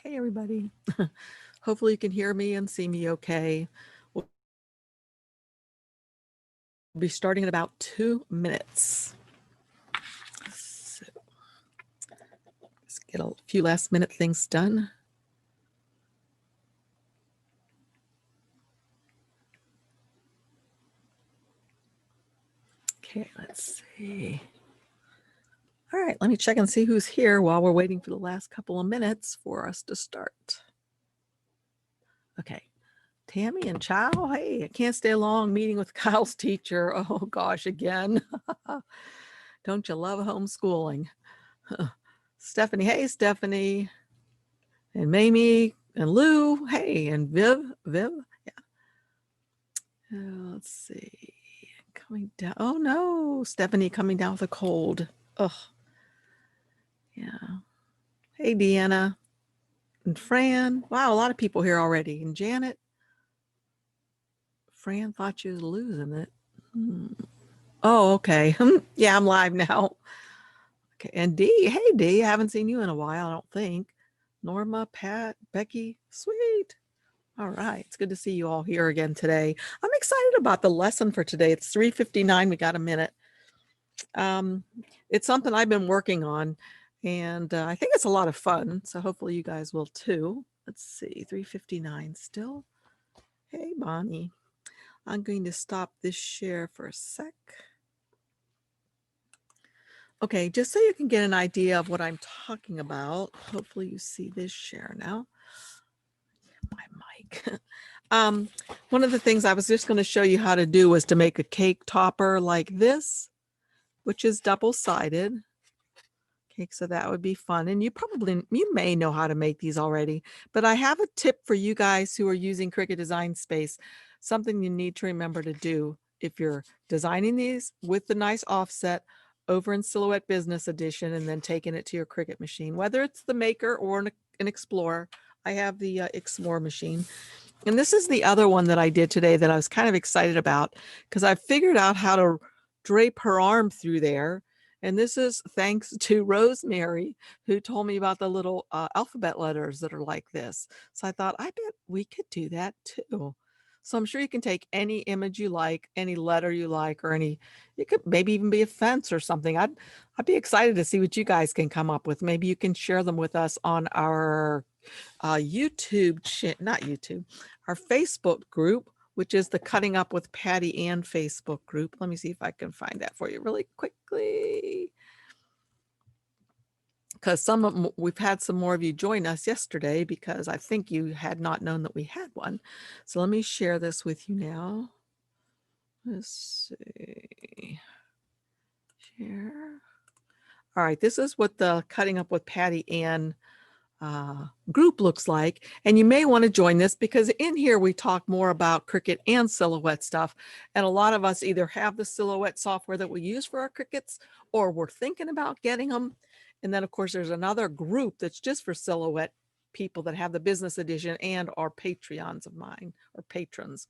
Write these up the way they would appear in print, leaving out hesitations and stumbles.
Hey, everybody. Hopefully you can hear me and see me okay. We'll be starting in about 2 minutes. So let's get a few last minute things done. Okay, let's see. All right, let me check and see who's here while we're waiting for the last couple of minutes for us to start. Okay, Tammy and Chow, hey, I can't stay long meeting with Kyle's teacher. Oh gosh, again. Don't you love homeschooling? Stephanie, hey, Stephanie. And Mamie and Lou, hey, and Viv, yeah. Let's see, coming down. Oh no, Stephanie coming down with a cold. Ugh. Yeah. Hey, Deanna and Fran. Wow, a lot of people here already. And Janet. Fran thought she was losing it. Oh, okay. Yeah, I'm live now. Okay, and Dee. Hey, Dee. I haven't seen you in a while, I don't think. Norma, Pat, Becky. Sweet. All right. It's good to see you all here again today. I'm excited about the lesson for today. It's 3:59. We got a minute. It's something I've been working on, and I think it's a lot of fun. So hopefully you guys will too. Let's see, 3:59 still. Hey, Bonnie. I'm going to stop this share for a sec. Okay, just so you can get an idea of what I'm talking about. Hopefully you see this share now. My mic. One of the things I was just going to show you how to do was to make a cake topper like this, which is double-sided. Okay, so that would be fun. And you may know how to make these already, but I have a tip for you guys who are using Cricut Design Space, something you need to remember to do if you're designing these with the nice offset over in Silhouette Business Edition and then taking it to your Cricut machine, whether it's the Maker or an Explorer. I have the Explorer machine. And this is the other one that I did today that I was kind of excited about because I figured out how to drape her arm through there. And this is thanks to Rosemary, who told me about the little alphabet letters that are like this. So I thought, I bet we could do that too. So I'm sure you can take any image you like, any letter you like, or it could maybe even be a fence or something. I'd be excited to see what you guys can come up with. Maybe you can share them with us on our our Facebook group, which is the Cutting Up with PattyAnne Facebook group. Let me see if I can find that for you really quickly. Because we've had some more of you join us yesterday because I think you had not known that we had one. So let me share this with you now. Let's see. Share. All right, this is what the Cutting Up with PattyAnne group looks like, and you may want to join this because in here we talk more about Cricut and Silhouette stuff, and a lot of us either have the Silhouette software that we use for our Cricuts or we're thinking about getting them. And then of course there's another group that's just for Silhouette people that have the business edition and are Patreons of mine or patrons.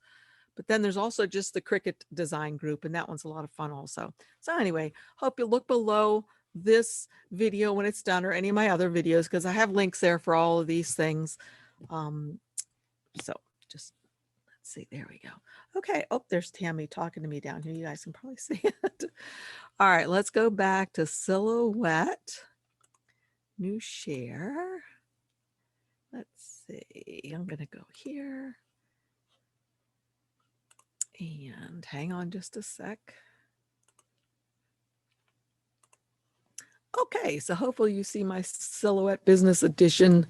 But then there's also just the Cricut design group, and that one's a lot of fun also. So anyway, hope you look below this video when it's done or any of my other videos because I have links there for all of these things. So just let's see, there we go. Okay, oh, there's Tammy talking to me down here. You guys can probably see it. All right, let's go back to Silhouette, new share. Let's see, I'm gonna go here and hang on just a sec. Okay, so hopefully you see my Silhouette Business Edition.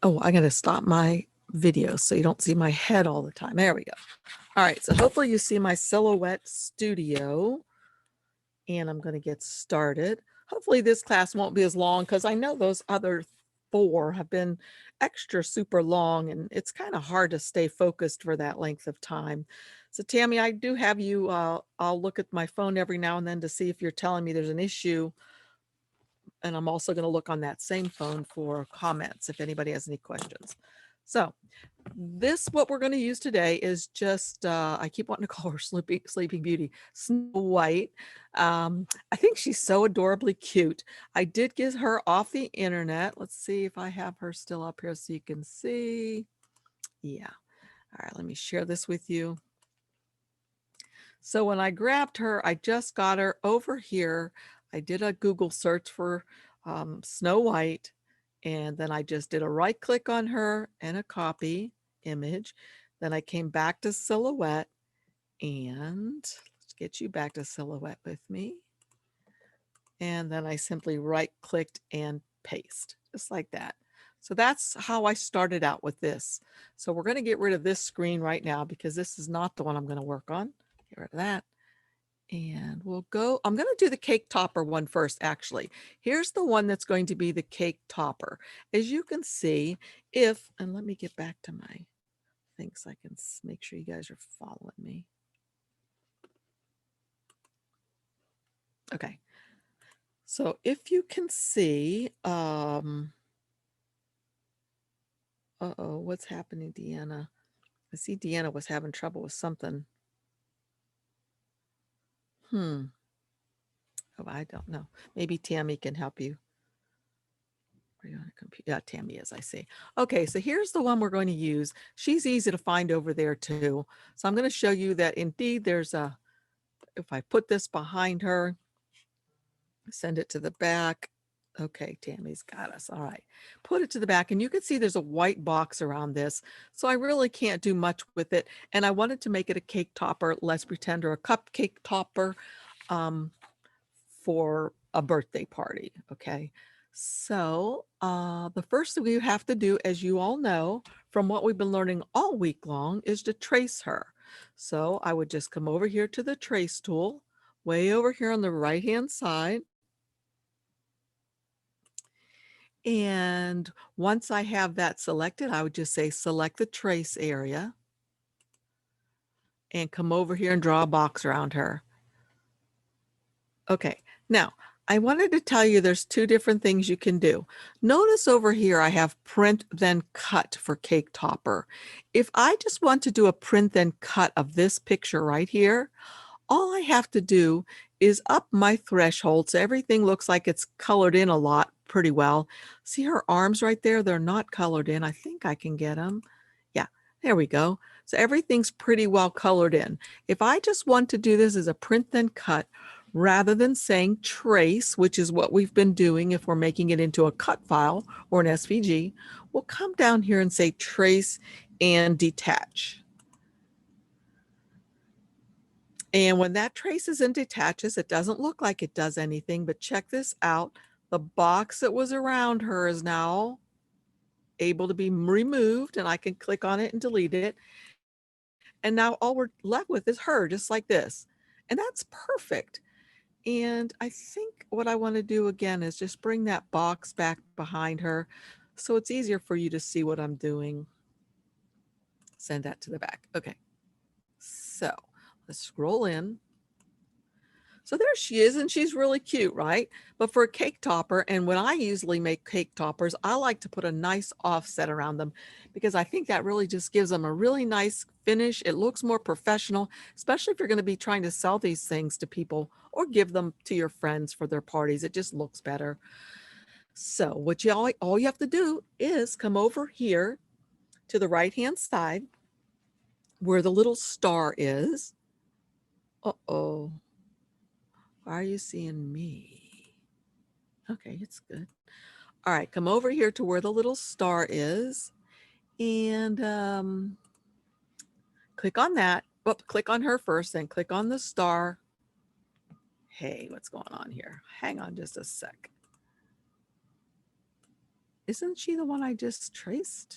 Oh, I gotta stop my video so you don't see my head all the time. There we go. All right, so hopefully you see my Silhouette Studio, and I'm gonna get started. Hopefully this class won't be as long because I know those other 4 have been extra super long, and it's kind of hard to stay focused for that length of time. So Tammy, I do have you, I'll look at my phone every now and then to see if you're telling me there's an issue. And I'm also going to look on that same phone for comments if anybody has any questions. So this, what we're going to use today is just, I keep wanting to call her Sleeping Beauty, Snow White. I think she's so adorably cute. I did get her off the internet. Let's see if I have her still up here so you can see. Yeah. All right, let me share this with you. So when I grabbed her, I just got her over here. I did a Google search for Snow White, and then I just did a right click on her and a copy image. Then I came back to Silhouette, and let's get you back to Silhouette with me. And then I simply right clicked and paste, just like that. So that's how I started out with this. So we're going to get rid of this screen right now because this is not the one I'm going to work on. Get rid of that. And we'll go, I'm going to do the cake topper one first, actually. Here's the one that's going to be the cake topper. As you can see, and let me get back to my things so I can make sure you guys are following me. Okay. So if you can see, uh-oh, what's happening, Deanna? I see Deanna was having trouble with something. Oh, I don't know. Maybe Tammy can help you. Are you on a computer? Yeah, Tammy is, I see. Okay, so here's the one we're going to use. She's easy to find over there too. So I'm going to show you that indeed there's a, if I put this behind her, send it to the back. Okay, Tammy's got us. All right. Put it to the back, and you can see there's a white box around this. So I really can't do much with it. And I wanted to make it a cake topper, let's pretend, or a cupcake topper for a birthday party. Okay. So the first thing we have to do, as you all know, from what we've been learning all week long, is to trace her. So I would just come over here to the trace tool, way over here on the right-hand side. And once I have that selected, I would just say select the trace area and come over here and draw a box around her. Okay, now I wanted to tell you there's two different things you can do. Notice over here I have print then cut for cake topper. If I just want to do a print then cut of this picture right here, all I have to do is up my threshold so everything looks like it's colored in a lot pretty well. See her arms right there? They're not colored in. I think I can get them. Yeah, there we go. So everything's pretty well colored in. If I just want to do this as a print then cut, rather than saying trace, which is what we've been doing if we're making it into a cut file or an SVG, we'll come down here and say trace and detach. And when that traces and detaches, it doesn't look like it does anything, but check this out. The box that was around her is now able to be removed, and I can click on it and delete it. And now all we're left with is her, just like this. And that's perfect. And I think what I want to do again is just bring that box back behind her so it's easier for you to see what I'm doing. Send that to the back. Okay. So let's scroll in. So there she is, and she's really cute, right? But for a cake topper, and when I usually make cake toppers, I like to put a nice offset around them because I think that really just gives them a really nice finish. It looks more professional, especially if you're going to be trying to sell these things to people or give them to your friends for their parties. It just looks better. So what all you have to do is come over here to the right-hand side where the little star is. Uh-oh. Why are you seeing me? Okay, it's good. All right, come over here to where the little star is and click on that. Well, click on her first, then click on the star. Hey, what's going on here? Hang on just a sec. Isn't she the one I just traced?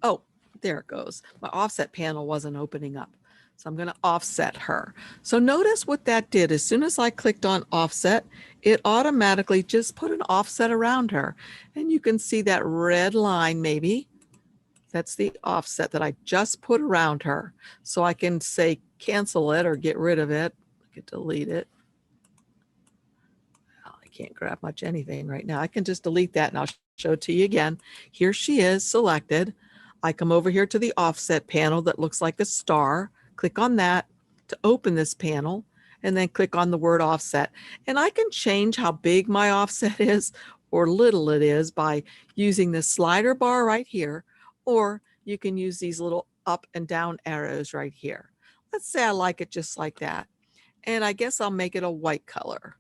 Oh, there it goes. My offset panel wasn't opening up. So I'm going to offset her. So notice what that did. As soon as I clicked on offset, it automatically just put an offset around her. And you can see that red line maybe. That's the offset that I just put around her. So I can say cancel it or get rid of it. I can delete it. Oh, I can't grab much anything right now. I can just delete that and I'll show it to you again. Here she is selected. I come over here to the offset panel that looks like a star. Click on that to open this panel and then click on the word offset. And I can change how big my offset is or little it is by using the slider bar right here, or you can use these little up and down arrows right here. Let's say I like it just like that. And I guess I'll make it a white color.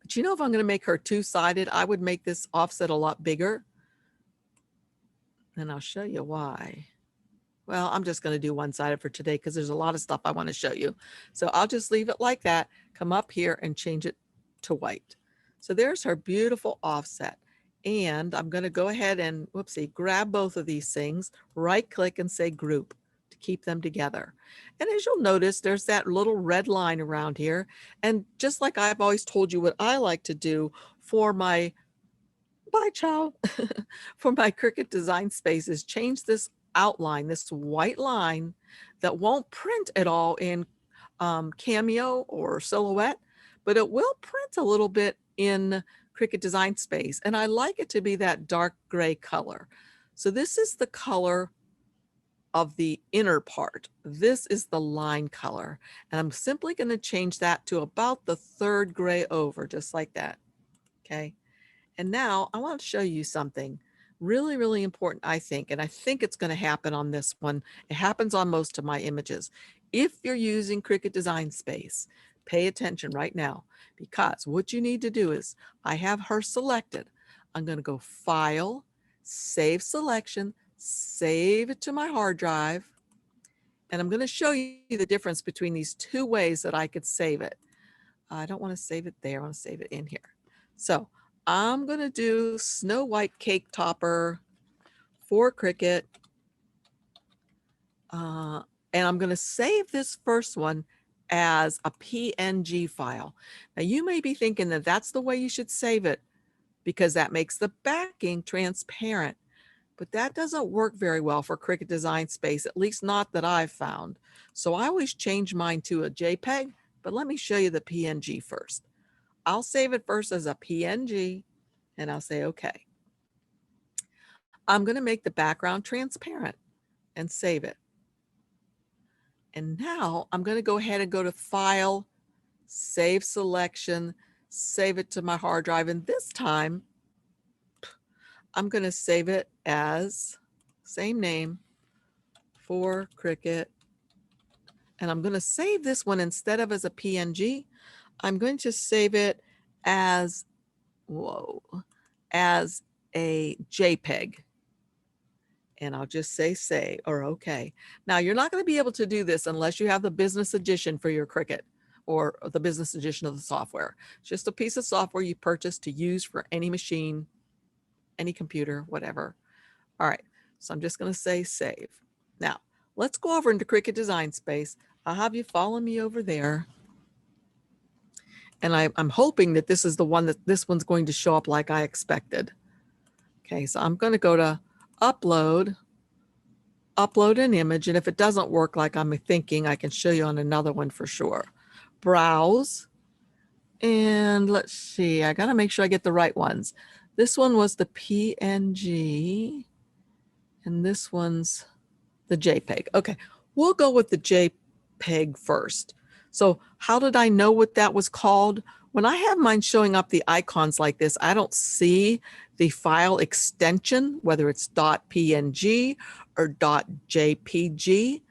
But you know, if I'm going to make her two-sided, I would make this offset a lot bigger. And I'll show you why. Well, I'm just going to do one-sided for today because there's a lot of stuff I want to show you. So I'll just leave it like that, come up here and change it to white. So there's her beautiful offset. And I'm going to go ahead and, whoopsie, grab both of these things, right-click and say group to keep them together. And as you'll notice, there's that little red line around here. And just like I've always told you what I like to do for my, bye ciao, for my Cricut design spaces, change this outline, this white line that won't print at all in Cameo or Silhouette, but it will print a little bit in Cricut Design Space. And I like it to be that dark gray color. So this is the color of the inner part. This is the line color. And I'm simply going to change that to about the third gray over, just like that. Okay. And now I want to show you something really, really important, I think, and I think it's going to happen on this one. It happens on most of my images. If you're using Cricut Design Space, pay attention right now, because what you need to do is, I have her selected. I'm going to go File, Save Selection, save it to my hard drive, and I'm going to show you the difference between these two ways that I could save it. I don't want to save it there. I want to save it in here. So I'm going to do Snow White Cake Topper for Cricut. And I'm going to save this first one as a PNG file. Now you may be thinking that that's the way you should save it because that makes the backing transparent, but that doesn't work very well for Cricut Design Space, at least not that I've found. So I always change mine to a JPEG, but let me show you the PNG first. I'll save it first as a PNG and I'll say, okay. I'm going to make the background transparent and save it. And now I'm going to go ahead and go to File, Save Selection, save it to my hard drive. And this time I'm going to save it as same name for Cricut. And I'm going to save this one instead of as a PNG. I'm going to save it as, as a JPEG. And I'll just say save or okay. Now you're not going to be able to do this unless you have the business edition for your Cricut or the business edition of the software. It's just a piece of software you purchase to use for any machine, any computer, whatever. All right, so I'm just going to say save. Now let's go over into Cricut Design Space. I'll have you follow me over there. And I'm hoping that this is the one that this one's going to show up like I expected. Okay, so I'm going to go to upload an image. And if it doesn't work like I'm thinking, I can show you on another one for sure. Browse. And let's see, I got to make sure I get the right ones. This one was the PNG and this one's the JPEG. Okay, we'll go with the JPEG first. So how did I know what that was called? When I have mine showing up the icons like this, I don't see the file extension, whether it's .png or .jpg.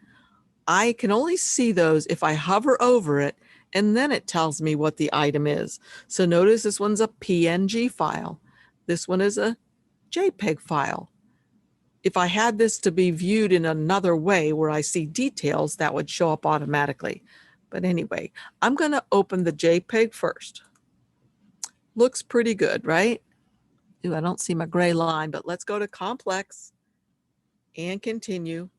I can only see those if I hover over it, and then it tells me what the item is. So notice this one's a PNG file. This one is a JPEG file. If I had this to be viewed in another way where I see details, that would show up automatically. But anyway, I'm going to open the JPEG first. Looks pretty good, right? Ooh, I don't see my gray line, but let's go to complex and continue.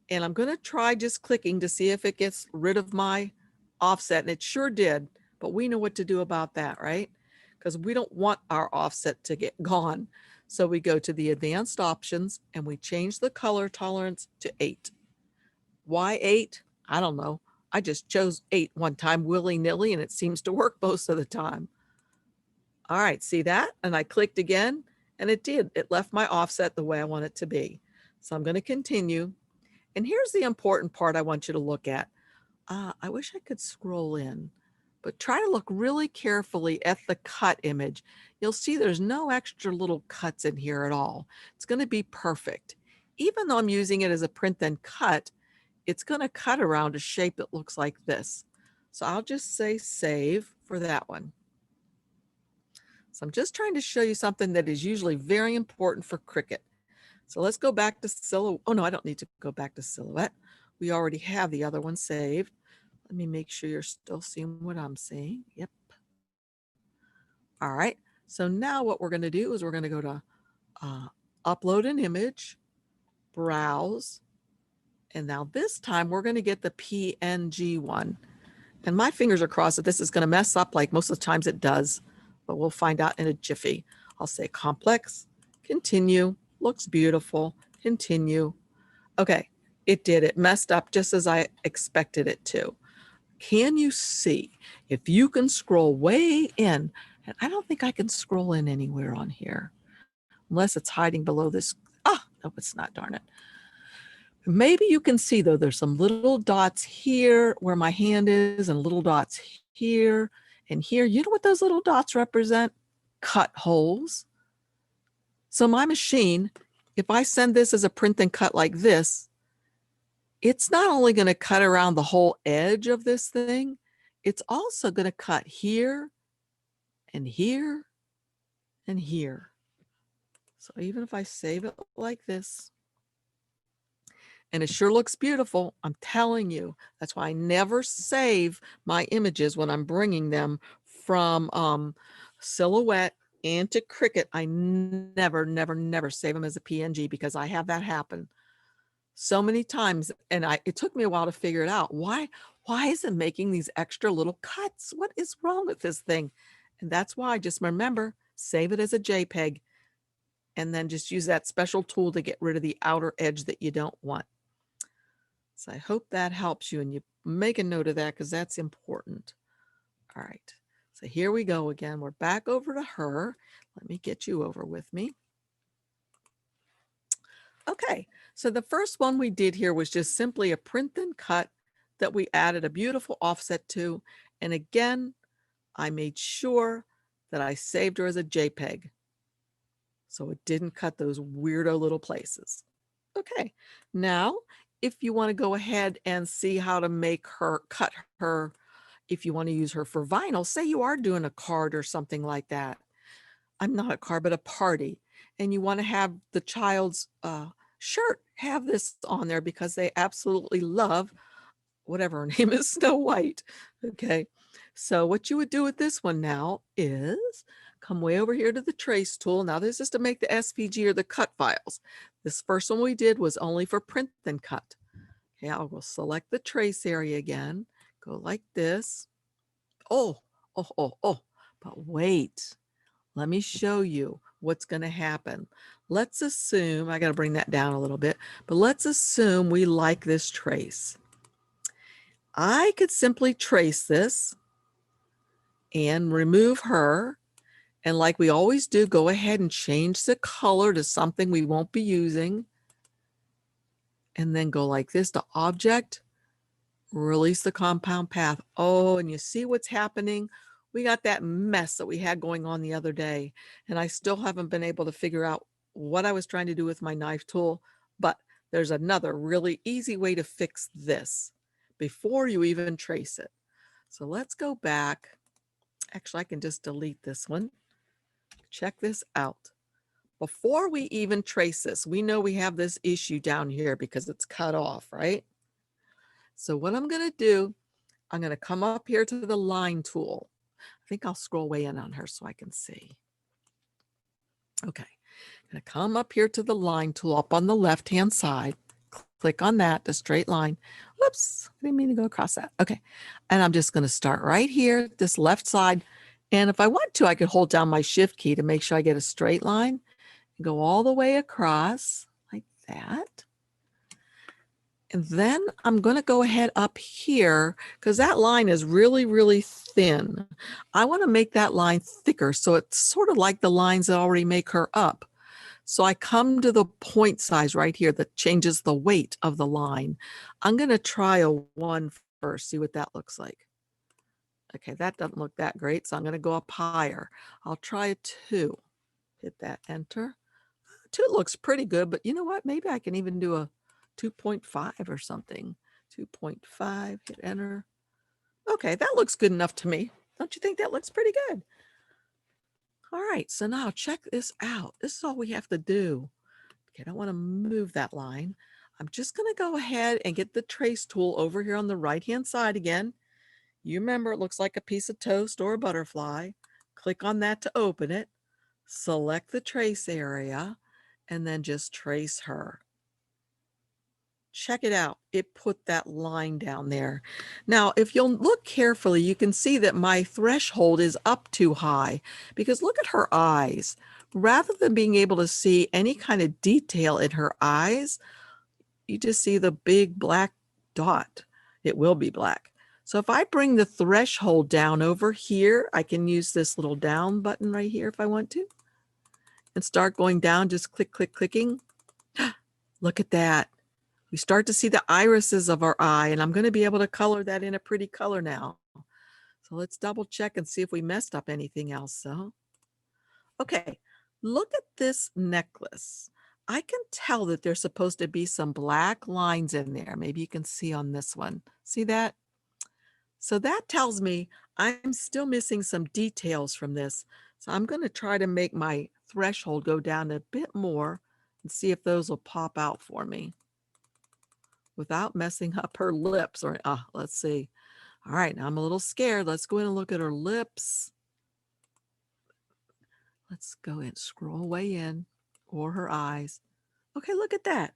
And I'm going to try just clicking to see if it gets rid of my offset. And it sure did, but we know what to do about that, right? Because we don't want our offset to get gone. So we go to the advanced options and we change the color tolerance to 8. Why 8? I don't know. I just chose 8 one time willy-nilly, and it seems to work most of the time. All right, see that? And I clicked again, and it did. It left my offset the way I want it to be. So I'm going to continue. And here's the important part I want you to look at. I wish I could scroll in, but try to look really carefully at the cut image. You'll see there's no extra little cuts in here at all. It's going to be perfect. Even though I'm using it as a print then cut, it's going to cut around a shape that looks like this. So I'll just say save for that one. So I'm just trying to show you something that is usually very important for Cricut. So let's go back to Silhouette. Oh no, I don't need to go back to Silhouette. We already have the other one saved. Let me make sure you're still seeing what I'm seeing. Yep. All right. So now what we're going to do is we're going to go to upload an image, browse, and now this time we're going to get the PNG one. And my fingers are crossed that this is going to mess up like most of the times it does, but we'll find out in a jiffy. I'll say complex, continue, looks beautiful, continue. Okay, it did. It messed up just as I expected it to. Can you see? If you can scroll way in, and I don't think I can scroll in anywhere on here, unless it's hiding below this. Ah, no, it's not, darn it. Maybe you can see though, there's some little dots here where my hand is and little dots here and here. You know what those little dots represent? Cut holes. So my machine, if I send this as a print and cut like this, it's not only going to cut around the whole edge of this thing, it's also going to cut here and here and here. So even if I save it like this, and it sure looks beautiful, I'm telling you, that's why I never save my images when I'm bringing them from Silhouette and to Cricut. I never save them as a PNG because I have that happen so many times, and it took me a while to figure it out. Why is it making these extra little cuts? What is wrong with this thing? And that's why I just remember, save it as a JPEG, and then just use that special tool to get rid of the outer edge that you don't want. So I hope that helps you, and you make a note of that because that's important. All right, so here we go again. We're back over to her. Let me get you over with me. Okay, so the first one we did here was just simply a print and cut that we added a beautiful offset to. And again, I made sure that I saved her as a JPEG, so it didn't cut those weirdo little places. Okay, now if you want to go ahead and see how to make her, cut her, if you want to use her for vinyl, say you are doing a card or something like that. I'm not a card, but a party, and you want to have the child's shirt have this on there because they absolutely love whatever her name is, Snow White. Okay, so what you would do with this one now is come way over here to the trace tool. Now this is to make the SVG or the cut files. This first one we did was only for print and cut. Okay, I'll go select the trace area again, go like this. Oh, but wait. Let me show you what's going to happen. Let's assume, I got to bring that down a little bit, but let's assume we like this trace. I could simply trace this and remove her. And like we always do, go ahead and change the color to something we won't be using. And then go like this to object, release the compound path. Oh, and you see what's happening? We got that mess that we had going on the other day, and I still haven't been able to figure out what I was trying to do with my knife tool, but there's another really easy way to fix this before you even trace it. So let's go back. Actually, I can just delete this one. Check this out. Before we even trace this, we know we have this issue down here because it's cut off, right? So what I'm going to do, I'm going to come up here to the line tool. I think I'll scroll way in on her so I can see. Okay, I'm going to come up here to the line tool up on the left-hand side. Click on that, the straight line. Whoops, I didn't mean to go across that. Okay, and I'm just going to start right here, this left side. And if I want to, I could hold down my shift key to make sure I get a straight line and go all the way across like that. And then I'm going to go ahead up here because that line is really, really thin. I want to make that line thicker. So it's sort of like the lines that already make her up. So I come to the point size right here that changes the weight of the line. I'm going to try a 1 first, see what that looks like. Okay, that doesn't look that great. So I'm going to go up higher. I'll try a 2. Hit that enter. 2 looks pretty good, but you know what? Maybe I can even do a 2.5 or something. 2.5, hit enter. Okay, that looks good enough to me. Don't you think that looks pretty good? All right, so now check this out. This is all we have to do. Okay, I don't want to move that line. I'm just going to go ahead and get the trace tool over here on the right-hand side again. You remember it looks like a piece of toast or a butterfly. Click on that to open it. Select the trace area and then just trace her. Check it out. It put that line down there. Now, if you'll look carefully, you can see that my threshold is up too high because look at her eyes. Rather than being able to see any kind of detail in her eyes, you just see the big black dot. It will be black. So if I bring the threshold down over here, I can use this little down button right here if I want to and start going down, just click, click, clicking. Look at that. We start to see the irises of our eye, and I'm going to be able to color that in a pretty color now. So let's double check and see if we messed up anything else. So, okay, look at this necklace. I can tell that there's supposed to be some black lines in there. Maybe you can see on this one. See that? So that tells me I'm still missing some details from this. So I'm going to try to make my threshold go down a bit more and see if those will pop out for me without messing up her lips. Or let's see. All right, now I'm a little scared. Let's go in and look at her lips. Let's go and scroll way in, or her eyes. Okay, look at that.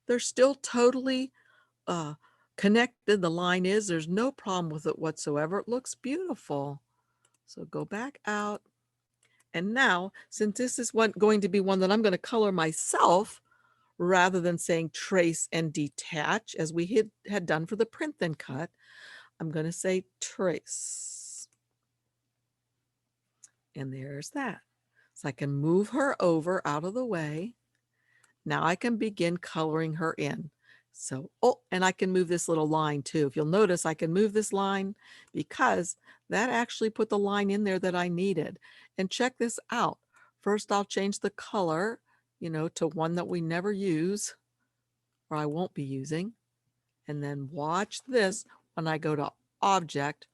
They're still totally connected. The line is, there's no problem with it whatsoever. It looks beautiful. So go back out. And now, since this is going to be one that I'm going to color myself, rather than saying trace and detach, as we had done for the print then cut, I'm going to say trace. And there's that. So I can move her over out of the way. Now I can begin coloring her in. So, and I can move this little line too. If you'll notice, I can move this line because that actually put the line in there that I needed. And check this out. First, I'll change the color, to one that we never use, or I won't be using. And then watch this when I go to Object,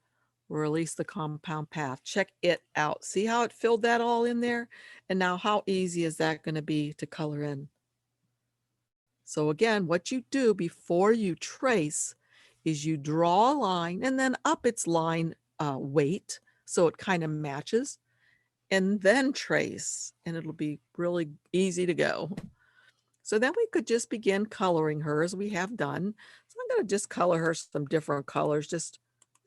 release the compound path. Check it out. See how it filled that all in there? And now how easy is that going to be to color in? So again, what you do before you trace is you draw a line and then up its line weight so it kind of matches, and then trace, and it'll be really easy to go. So then we could just begin coloring her as we have done. So I'm going to just color her some different colors.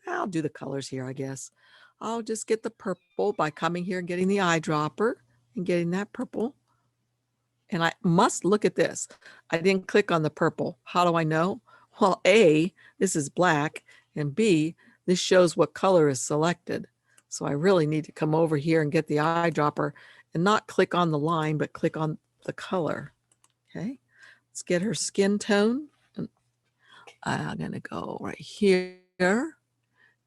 I'll do the colors here, I guess. I'll just get the purple by coming here and getting the eyedropper and getting that purple. And I must look at this. I didn't click on the purple. How do I know? Well, A, this is black, and B, this shows what color is selected. So I really need to come over here and get the eyedropper and not click on the line, but click on the color. Okay, let's get her skin tone. And I'm going to go right here,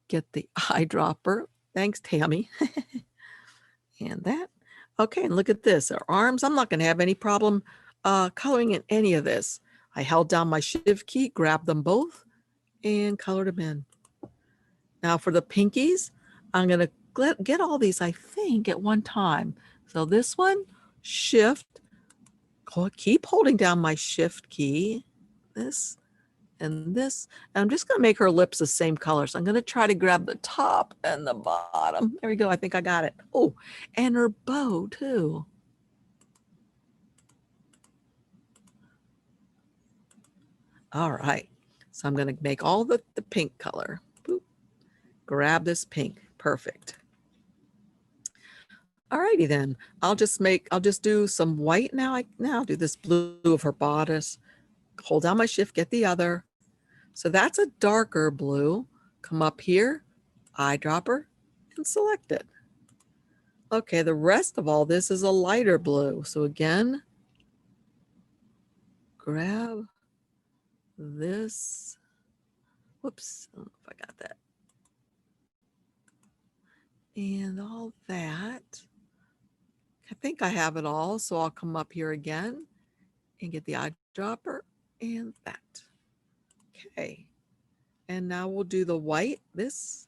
get the eyedropper. Thanks, Tammy. And that. Okay, and look at this. Her arms, I'm not going to have any problem coloring in any of this. I held down my Shift key, grabbed them both, and colored them in. Now for the pinkies, I'm going to get all these, I think, at one time. So this one, Shift, keep holding down my Shift key, this and this. And I'm just going to make her lips the same color. So I'm going to try to grab the top and the bottom. There we go. I think I got it. Oh, and her bow too. All right. So I'm going to make all the pink color. Boop. Grab this pink. Perfect. All righty then. I'll just do some white now. Now I'll do this blue of her bodice. Hold down my Shift, get the other, So that's a darker blue. Come up here, eyedropper, and select it. Okay, the rest of all this is a lighter blue. So again, grab this. Whoops, I don't know if I got that. And all that. I think I have it all, so I'll come up here again and get the eyedropper and that. Okay, and now we'll do the white, this,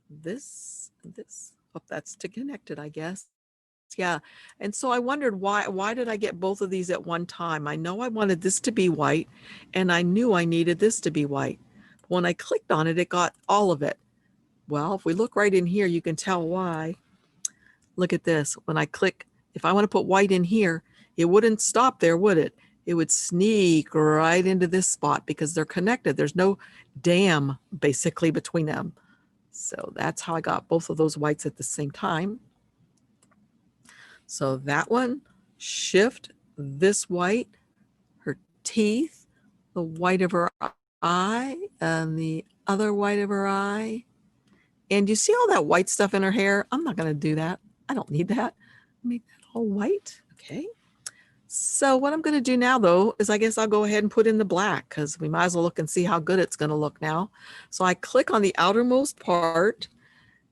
this, and this. Oh, that's to connect it, I guess. Yeah, and so I wondered why did I get both of these at one time? I know I wanted this to be white, and I knew I needed this to be white. When I clicked on it, it got all of it. Well, if we look right in here, you can tell why. Look at this. When I click, if I want to put white in here, it wouldn't stop there, would it? It would sneak right into this spot because they're connected. There's no dam basically between them. So that's how I got both of those whites at the same time. So that one, shift this white, her teeth, the white of her eye, and the other white of her eye. And you see all that white stuff in her hair? I'm not going to do that. I don't need that. Make that all white. Okay. So what I'm going to do now, though, is I guess I'll go ahead and put in the black because we might as well look and see how good it's going to look now. So I click on the outermost part,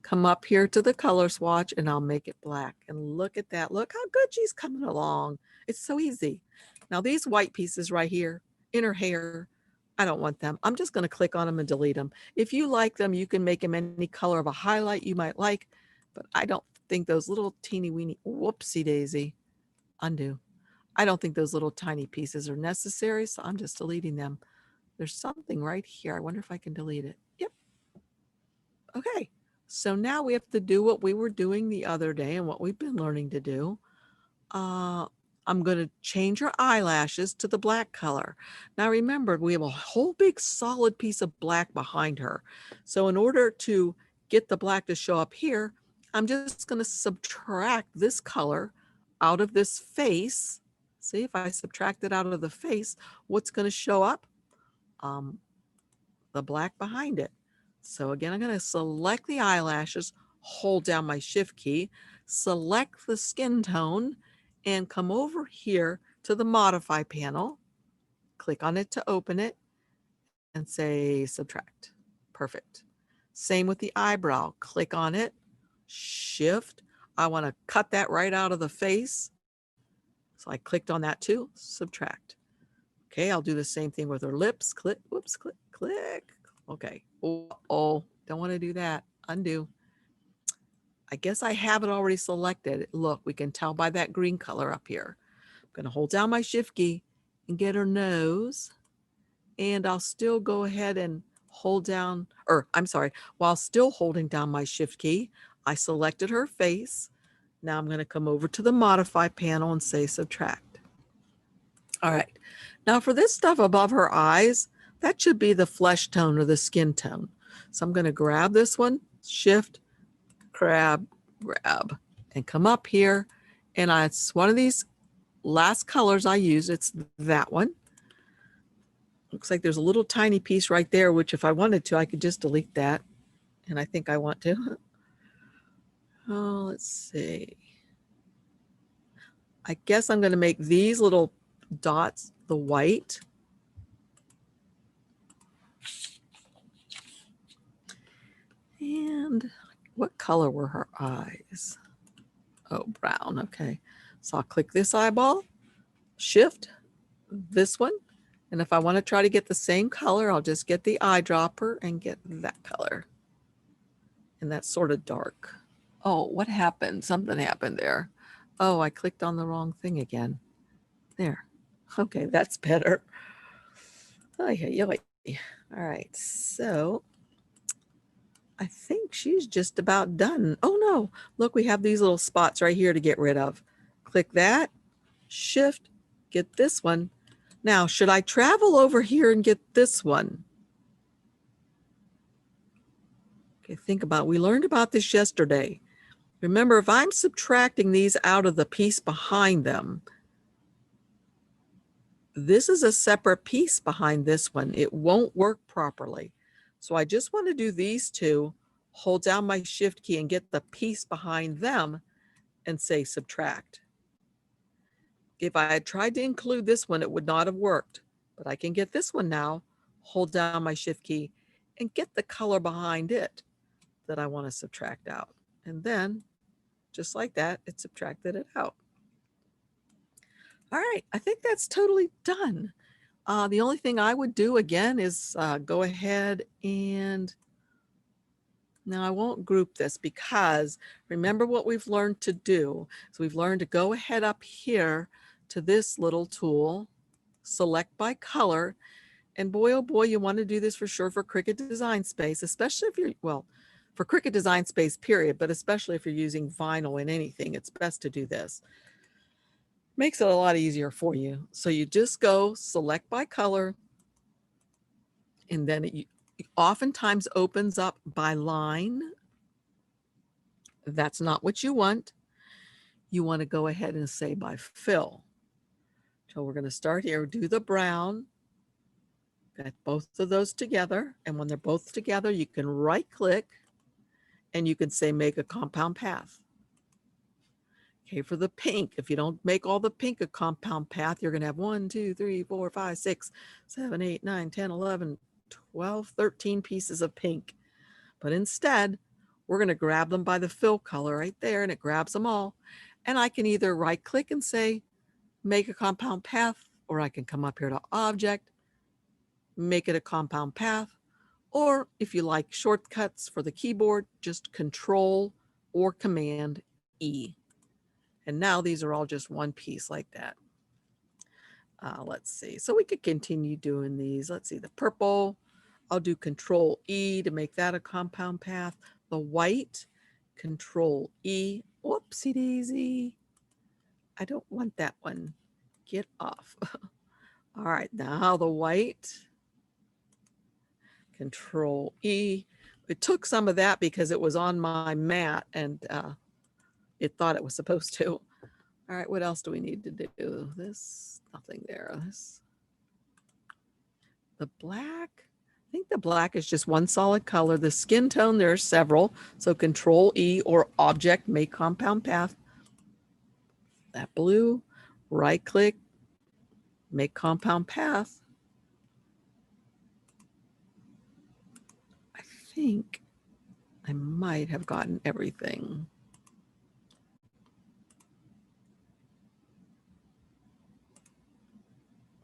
come up here to the color swatch, and I'll make it black. And look at that. Look how good she's coming along. It's so easy. Now these white pieces right here in her hair, I don't want them. I'm just going to click on them and delete them. If you like them, you can make them any color of a highlight you might like, but I don't think those little teeny weeny, whoopsie daisy, undo. I don't think those little tiny pieces are necessary, so I'm just deleting them. There's something right here. I wonder if I can delete it. Yep. Okay. So now we have to do what we were doing the other day and what we've been learning to do. I'm going to change her eyelashes to the black color. Now remember, we have a whole big solid piece of black behind her. So in order to get the black to show up here, I'm just going to subtract this color out of this face. See, if I subtract it out of the face, what's going to show up? The black behind it. So again, I'm going to select the eyelashes, hold down my shift key, select the skin tone, and come over here to the modify panel, click on it to open it, and say subtract. Perfect. Same with the eyebrow. Click on it, shift. I want to cut that right out of the face. So I clicked on that too, subtract. Okay, I'll do the same thing with her lips. Click, whoops, click, click. Okay. Oh, don't want to do that. Undo. I guess I have it already selected. Look, we can tell by that green color up here. I'm going to hold down my shift key and get her nose. And I'll still go ahead and hold down, or I'm sorry, while still holding down my shift key, I selected her face. Now I'm going to come over to the modify panel and say subtract. All right. Now for this stuff above her eyes, that should be the flesh tone or the skin tone. So I'm going to grab this one, shift, grab, and come up here. And it's one of these last colors I use. It's that one. Looks like there's a little tiny piece right there, which if I wanted to, I could just delete that. And I think I want to. Oh, let's see. I guess I'm going to make these little dots the white. And what color were her eyes? Oh, brown. Okay. So I'll click this eyeball, shift this one. And if I want to try to get the same color, I'll just get the eyedropper and get that color. And that's sort of dark. Oh, what happened? Something happened there. Oh, I clicked on the wrong thing again. There. Okay, that's better. Oh, yeah. All right. So I think she's just about done. Oh no, look, we have these little spots right here to get rid of. Click that, shift, get this one. Now, should I travel over here and get this one? Okay, think about it. We learned about this yesterday. Remember, if I'm subtracting these out of the piece behind them, This is a separate piece behind this one. It won't work properly. So I just want to do these two, hold down my shift key and get the piece behind them and say subtract. If I had tried to include this one, it would not have worked, but I can get this one now, hold down my shift key and get the color behind it that I want to subtract out. And then just like that, it subtracted it out. All right, I think that's totally done. The only thing I would do again is go ahead and now I won't group this because remember what we've learned to do. So we've learned to go ahead up here to this little tool, select by color. And boy, oh boy, you want to do this for sure for Cricut Design Space, especially if you're, well, for Cricut Design Space period, but especially if you're using vinyl in anything, it's best to do this. Makes it a lot easier for you. So you just go select by color, and then it oftentimes opens up by line. That's not what you want. You want to go ahead and say by fill. So we're going to start here, do the brown, got both of those together. And when they're both together, you can right click and you can say make a compound path. Okay, for the pink, if you don't make all the pink a compound path, you're going to have 1, 2, 3, 4, 5, 6, 7, 8, 9, 10, 11, 12, 13 pieces of pink. But instead, we're going to grab them by the fill color right there, and it grabs them all. And I can either right click and say, make a compound path, or I can come up here to object, make it a compound path. Or if you like shortcuts for the keyboard, just Control or Command E. And now these are all just one piece like that. Let's see. So we could continue doing these. Let's see, the purple, I'll do Control E to make that a compound path. The white, Control E. Whoopsie daisy. I don't want that one. Get off. All right, now the white, Control E. It took some of that because it was on my mat and it thought it was supposed to. All right, what else do we need to do? This, nothing there. This, the black, I think the black is just one solid color. The skin tone, there are several. So Control E or Object, make compound path. That blue, right click, make compound path. I think I might have gotten everything.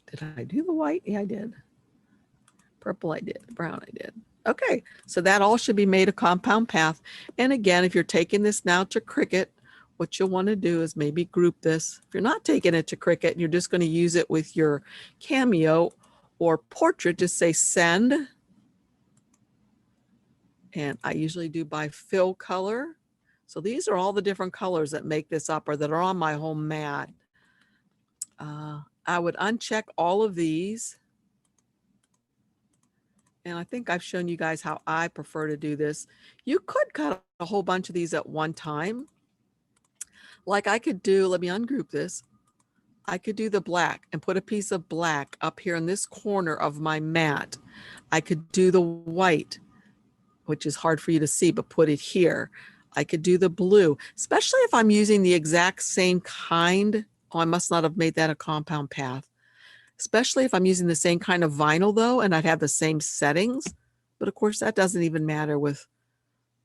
Did I do the white? Yeah, I did. Purple, I did. Brown, I did. Okay, so that all should be made a compound path. And again, if you're taking this now to Cricut, what you'll want to do is maybe group this. If you're not taking it to Cricut and you're just going to use it with your Cameo or Portrait, just say send. And I usually do by fill color. So these are all the different colors that make this up or that are on my home mat. I would uncheck all of these. And I think I've shown you guys how I prefer to do this. You could cut a whole bunch of these at one time. Like I could do, let me ungroup this. I could do the black and put a piece of black up here in this corner of my mat. I could do the white, which is hard for you to see, but put it here. I could do the blue, especially if I'm using the exact same kind. Oh, I must not have made that a compound path. Especially if I'm using the same kind of vinyl though, and I'd have the same settings. But of course that doesn't even matter with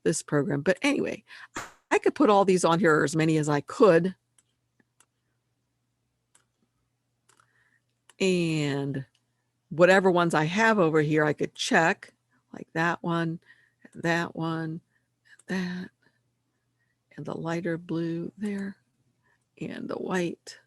this program. But anyway, I could put all these on here, or as many as I could. And whatever ones I have over here, I could check like that one, and that one, and that, and the lighter blue there, and the white.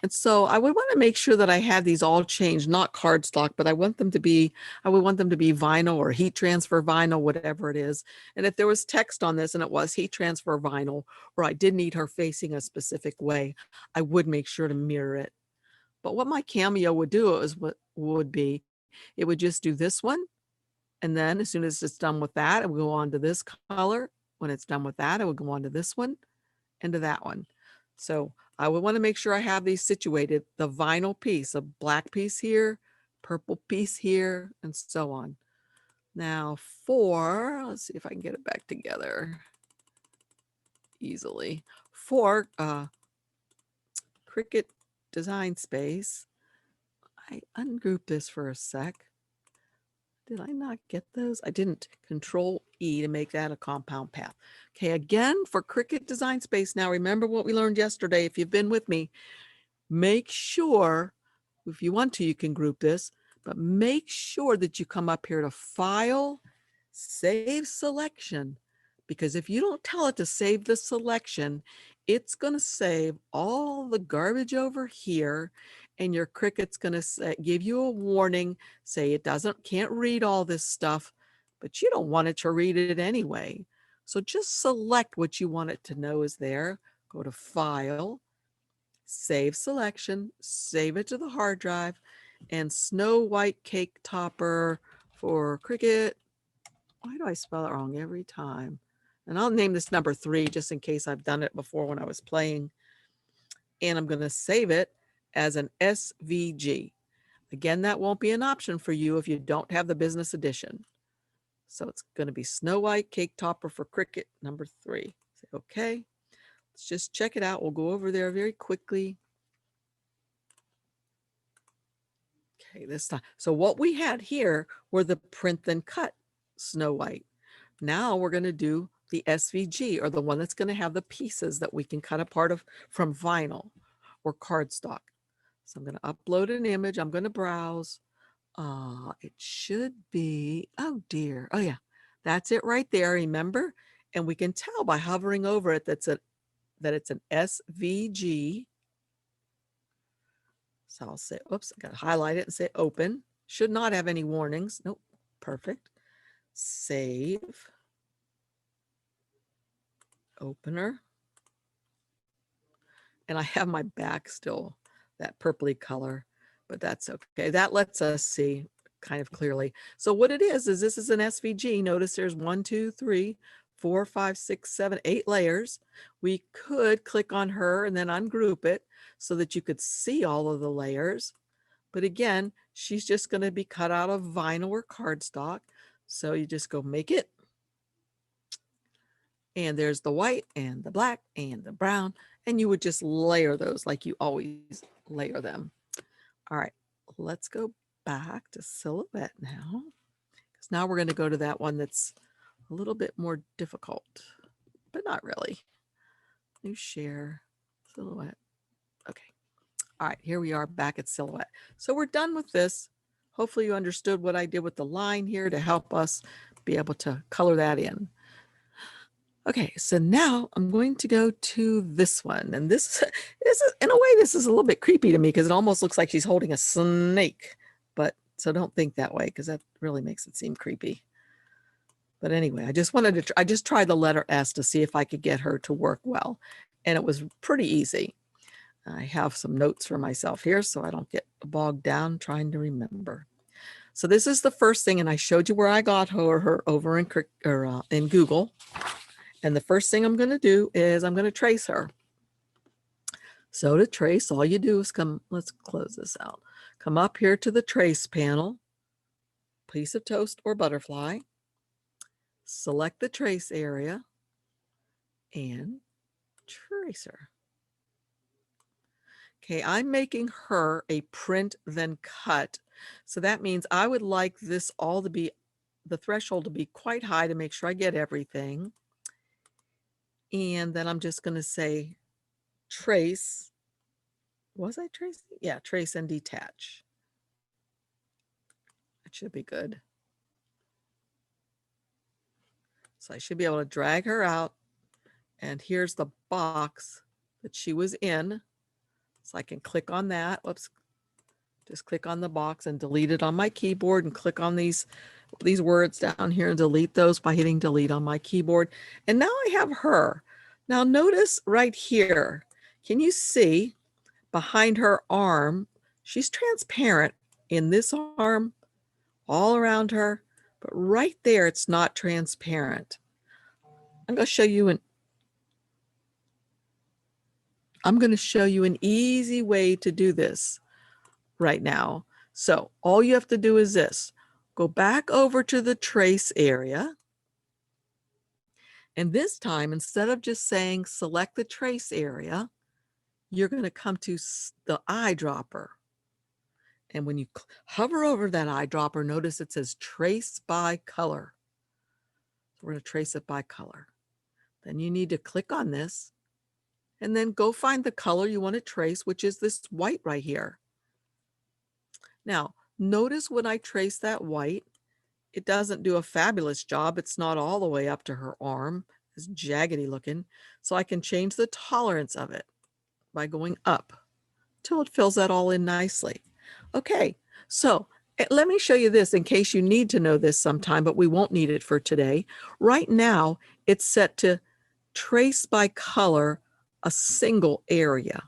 And so I would want to make sure that I had these all changed, not cardstock, but I want them to be, I would want them to be vinyl or heat transfer vinyl, whatever it is. And if there was text on this and it was heat transfer vinyl, or I did need her facing a specific way, I would make sure to mirror it. But what my Cameo would do is what would be, it would just do this one. And then as soon as it's done with that, it would go on to this color. When it's done with that, it would go on to this one and to that one. So I would want to make sure I have these situated, the vinyl piece, a black piece here, purple piece here, and so on. Now let's see if I can get it back together easily. For Cricut Design Space, I ungrouped this for a sec. Did I not get those? I didn't. Control E to make that a compound path. Okay, again, for Cricut Design Space, now remember what we learned yesterday. If you've been with me, make sure, if you want to, you can group this, but make sure that you come up here to File, Save Selection, because if you don't tell it to save the selection, it's going to save all the garbage over here, and your Cricut's going to give you a warning, say it can't read all this stuff, but you don't want it to read it anyway. So just select what you want it to know is there. Go to File, Save Selection, save it to the hard drive, and Snow White Cake Topper for Cricut. Why do I spell it wrong every time? And I'll name this number 3 just in case I've done it before when I was playing. And I'm going to save it as an SVG. Again, that won't be an option for you if you don't have the business edition. So it's going to be Snow White Cake Topper for Cricut number 3. Say okay. Let's just check it out. We'll go over there very quickly. Okay, this time. So what we had here were the print then cut Snow White. Now we're going to do the SVG, or the one that's going to have the pieces that we can cut apart from vinyl or cardstock. So I'm going to upload an image. I'm going to browse. It should be, oh dear. Oh yeah, that's it right there. Remember? And we can tell by hovering over it that it's an SVG. So I'll say, oops, I got to highlight it and say open. Should not have any warnings. Nope, perfect. Save. Opener. And I have my back still, that purpley color, but that's okay. That lets us see kind of clearly. So what it is this is an SVG. Notice there's 1, 2, 3, 4, 5, 6, 7, 8 layers. We could click on her and then ungroup it so that you could see all of the layers. But again, she's just going to be cut out of vinyl or cardstock. So you just go make it. And there's the white and the black and the brown. And you would just layer those like you always layer them. All right, let's go back to Silhouette now. Because now we're going to go to that one that's a little bit more difficult, but not really. New share, Silhouette. Okay. All right, here we are back at Silhouette. So we're done with this. Hopefully you understood what I did with the line here to help us be able to color that in. Okay, so now I'm going to go to this one. And this is, in a way, this is a little bit creepy to me because it almost looks like she's holding a snake. But so don't think that way because that really makes it seem creepy. But anyway, I just tried the letter S to see if I could get her to work well. And it was pretty easy. I have some notes for myself here so I don't get bogged down trying to remember. So this is the first thing, and I showed you where I got her over in Google. And the first thing I'm going to do is I'm going to trace her. So to trace, all you do is let's close this out. Come up here to the trace panel, piece of toast or butterfly, select the trace area, and trace her. Okay, I'm making her a print then cut. So that means I would like this all to be, the threshold to be quite high to make sure I get everything. And then I'm just going to say trace. Was I tracing? Yeah, trace and detach. That should be good. So I should be able to drag her out. And here's the box that she was in. So I can click on that. Whoops. Just click on the box and delete it on my keyboard and click on these words down here and delete those by hitting delete on my keyboard. And now I have her. Now notice right here, can you see behind her arm, she's transparent in this arm, all around her, but right there, it's not transparent. I'm going to show you I'm going to show you an easy way to do this right now. So all you have to do is this. Go back over to the trace area. And this time, instead of just saying select the trace area, you're going to come to the eyedropper. And when you hover over that eyedropper, notice it says trace by color. So we're going to trace it by color. Then you need to click on this and then go find the color you want to trace, which is this white right here. Now, notice when I trace that white, it doesn't do a fabulous job. It's not all the way up to her arm. It's jaggedy looking. So I can change the tolerance of it by going up till it fills that all in nicely. Okay, so let me show you this in case you need to know this sometime, but we won't need it for today. Right now, it's set to trace by color a single area.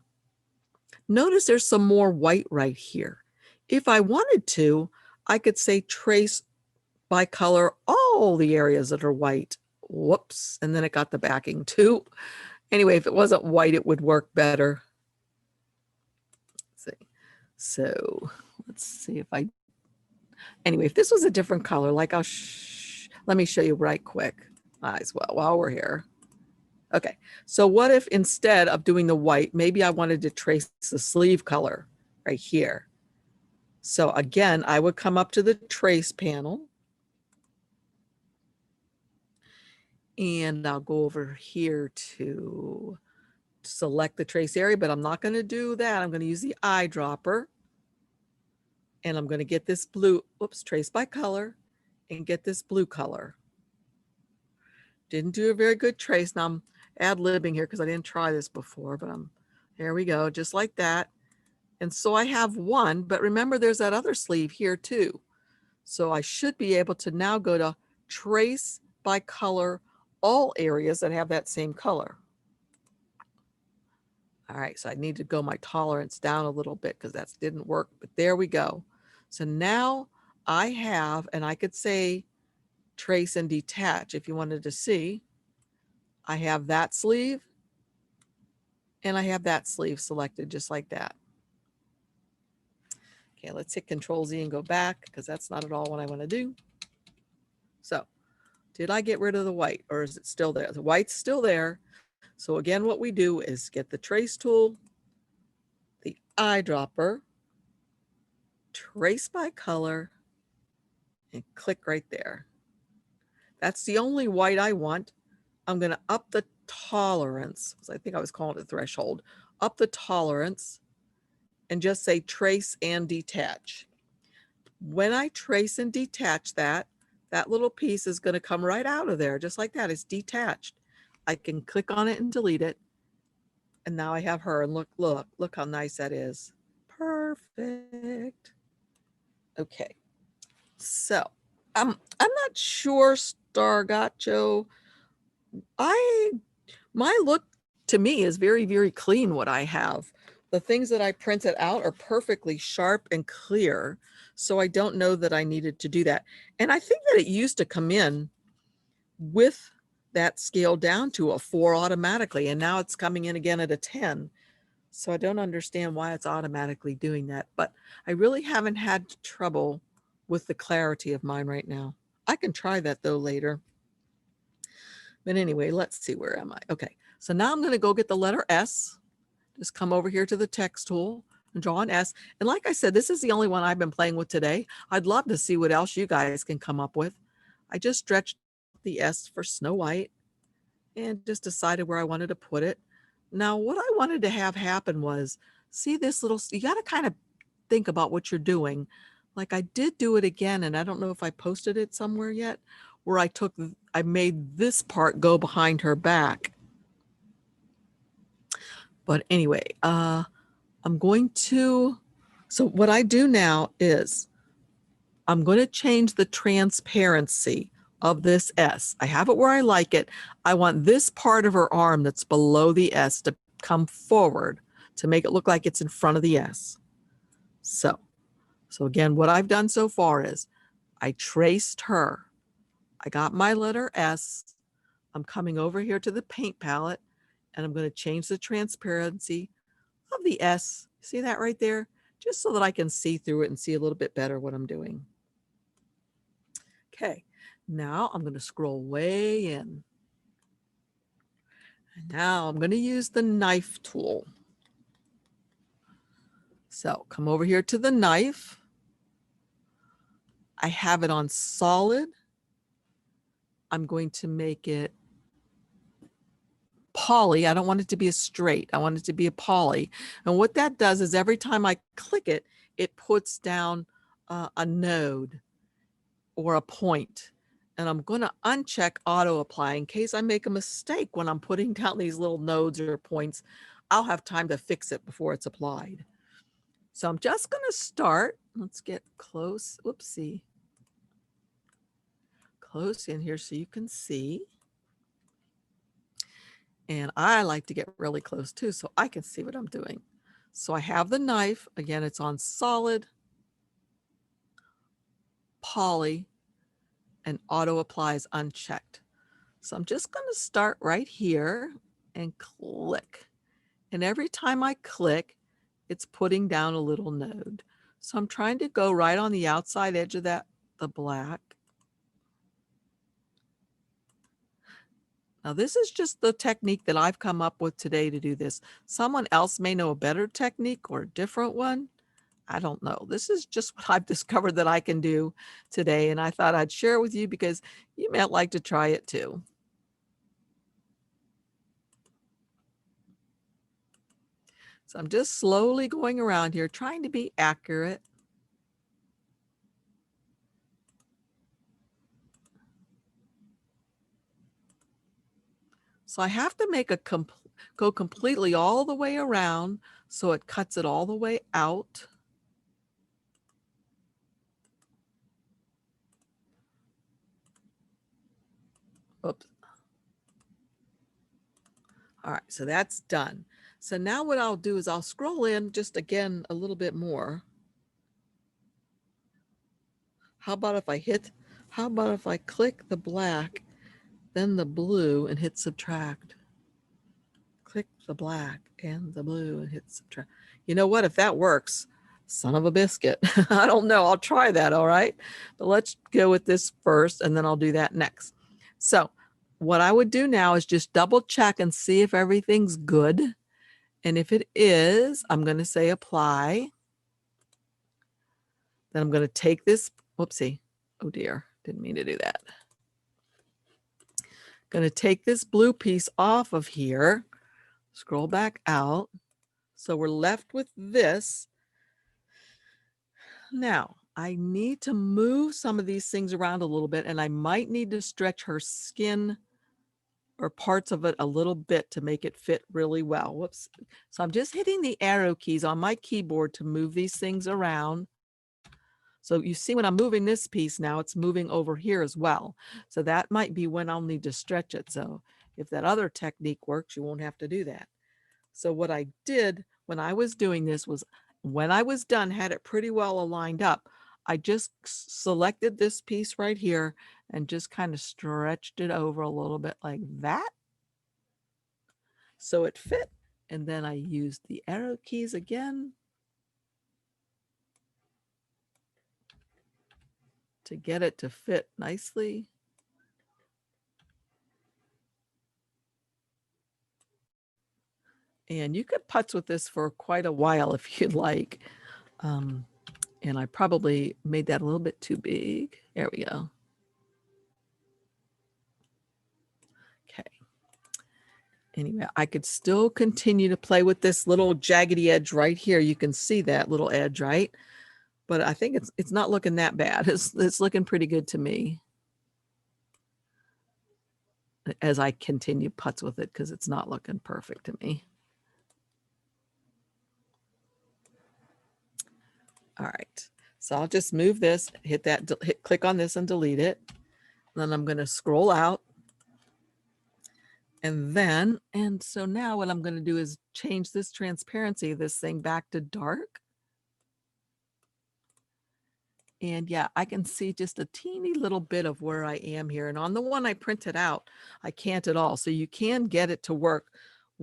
Notice there's some more white right here. If I wanted to, I could say trace by color all the areas that are white. Whoops, and then it got the backing too. Anyway, if it wasn't white, it would work better. Let's see. So let's see if I, anyway, if this was a different color, like let me show you right quick as well while we're here. Okay, so what if instead of doing the white, maybe I wanted to trace the sleeve color right here. So again, I would come up to the trace panel and I'll go over here to select the trace area, but I'm not going to do that. I'm going to use the eyedropper and I'm going to get this blue, oops, trace by color and get this blue color. Didn't do a very good trace. Now I'm ad-libbing here because I didn't try this before, but there we go, just like that. And so I have one, but remember there's that other sleeve here too. So I should be able to now go to trace by color all areas that have that same color. All right, so I need to go my tolerance down a little bit because that didn't work, but there we go. So now I have, and I could say trace and detach if you wanted to see. I have that sleeve and I have that sleeve selected just like that. Okay, let's hit Control Z and go back because that's not at all what I want to do. So did I get rid of the white or is it still there? The white's still there. So again, what we do is get the trace tool, the eyedropper, trace by color, and click right there. That's the only white I want. I'm going to up the tolerance, because I think I was calling it threshold, up the tolerance and just say trace and detach. When I trace and detach that little piece is going to come right out of there, just like that. It's detached. I can click on it and delete it. And now I have her, and look how nice that is. Perfect. Okay. So I'm not sure, Stargacho. My look to me is very, very clean what I have. The things that I printed out are perfectly sharp and clear. So I don't know that I needed to do that. And I think that it used to come in with that scale down to a 4 automatically. And now it's coming in again at a 10. So I don't understand why it's automatically doing that. But I really haven't had trouble with the clarity of mine right now. I can try that though later. But anyway, let's see, where am I? Okay, so now I'm going to go get the letter S. Just come over here to the text tool and draw an S. And like I said, this is the only one I've been playing with today. I'd love to see what else you guys can come up with. I just stretched the S for Snow White and just decided where I wanted to put it. Now, what I wanted to have happen was, see this little, you got to kind of think about what you're doing. Like I did do it again, and I don't know if I posted it somewhere yet, where I made this part go behind her back. But anyway, I'm going to, so what I do now is I'm going to change the transparency of this S. I have it where I like it. I want this part of her arm that's below the S to come forward to make it look like it's in front of the S. So again, what I've done so far is I traced her. I got my letter S. I'm coming over here to the paint palette and I'm going to change the transparency of the S. See that right there? Just so that I can see through it and see a little bit better what I'm doing. Okay, now I'm going to scroll way in. And now I'm going to use the knife tool. So come over here to the knife. I have it on solid. I'm going to make it poly. I don't want it to be a straight. I want it to be a poly. And what that does is every time I click it, it puts down a node or a point. And I'm going to uncheck auto apply in case I make a mistake when I'm putting down these little nodes or points. I'll have time to fix it before it's applied. So I'm just going to start. Let's get close. Oopsie. Close in here so you can see. And I like to get really close too so I can see what I'm doing. So I have the knife. Again, it's on solid, poly, and auto apply is unchecked. So I'm just going to start right here and click. And every time I click, it's putting down a little node. So I'm trying to go right on the outside edge of that, the black. Now this is just the technique that I've come up with today to do this. Someone else may know a better technique or a different one. I don't know. This is just what I've discovered that I can do today. And I thought I'd share it with you because you might like to try it too. So I'm just slowly going around here, trying to be accurate. So I have to make go completely all the way around so it cuts it all the way out. Oops. All right, so that's done. So now what I'll do is I'll scroll in just again a little bit more. How about if I click the black, then the blue and hit subtract? Click the black and the blue and hit subtract. You know what? If that works, son of a biscuit. I don't know. I'll try that. All right. But let's go with this first and then I'll do that next. So what I would do now is just double check and see if everything's good. And if it is, I'm going to say apply. Then I'm going to take this, whoopsie. Oh dear. Didn't mean to do that. Going to take this blue piece off of here. Scroll back out. So we're left with this. Now, I need to move some of these things around a little bit, and I might need to stretch her skin or parts of it a little bit to make it fit really well. Whoops. So I'm just hitting the arrow keys on my keyboard to move these things around. So you see when I'm moving this piece now, it's moving over here as well. So that might be when I'll need to stretch it. So if that other technique works, you won't have to do that. So what I did when I was doing this was when I was done, had it pretty well aligned up, I just selected this piece right here and just kind of stretched it over a little bit like that. So it fit. And then I used the arrow keys again to get it to fit nicely. And you could putz with this for quite a while if you'd like. And I probably made that a little bit too big. There we go. Okay. Anyway, I could still continue to play with this little jaggedy edge right here. You can see that little edge, right? But I think it's not looking that bad. It's looking pretty good to me as I continue putz with it because it's not looking perfect to me. All right, so I'll just move this, click on this and delete it. Then I'm going to scroll out. And so now what I'm going to do is change this transparency of this thing back to dark. And yeah, I can see just a teeny little bit of where I am here. And on the one I printed out, I can't at all. So you can get it to work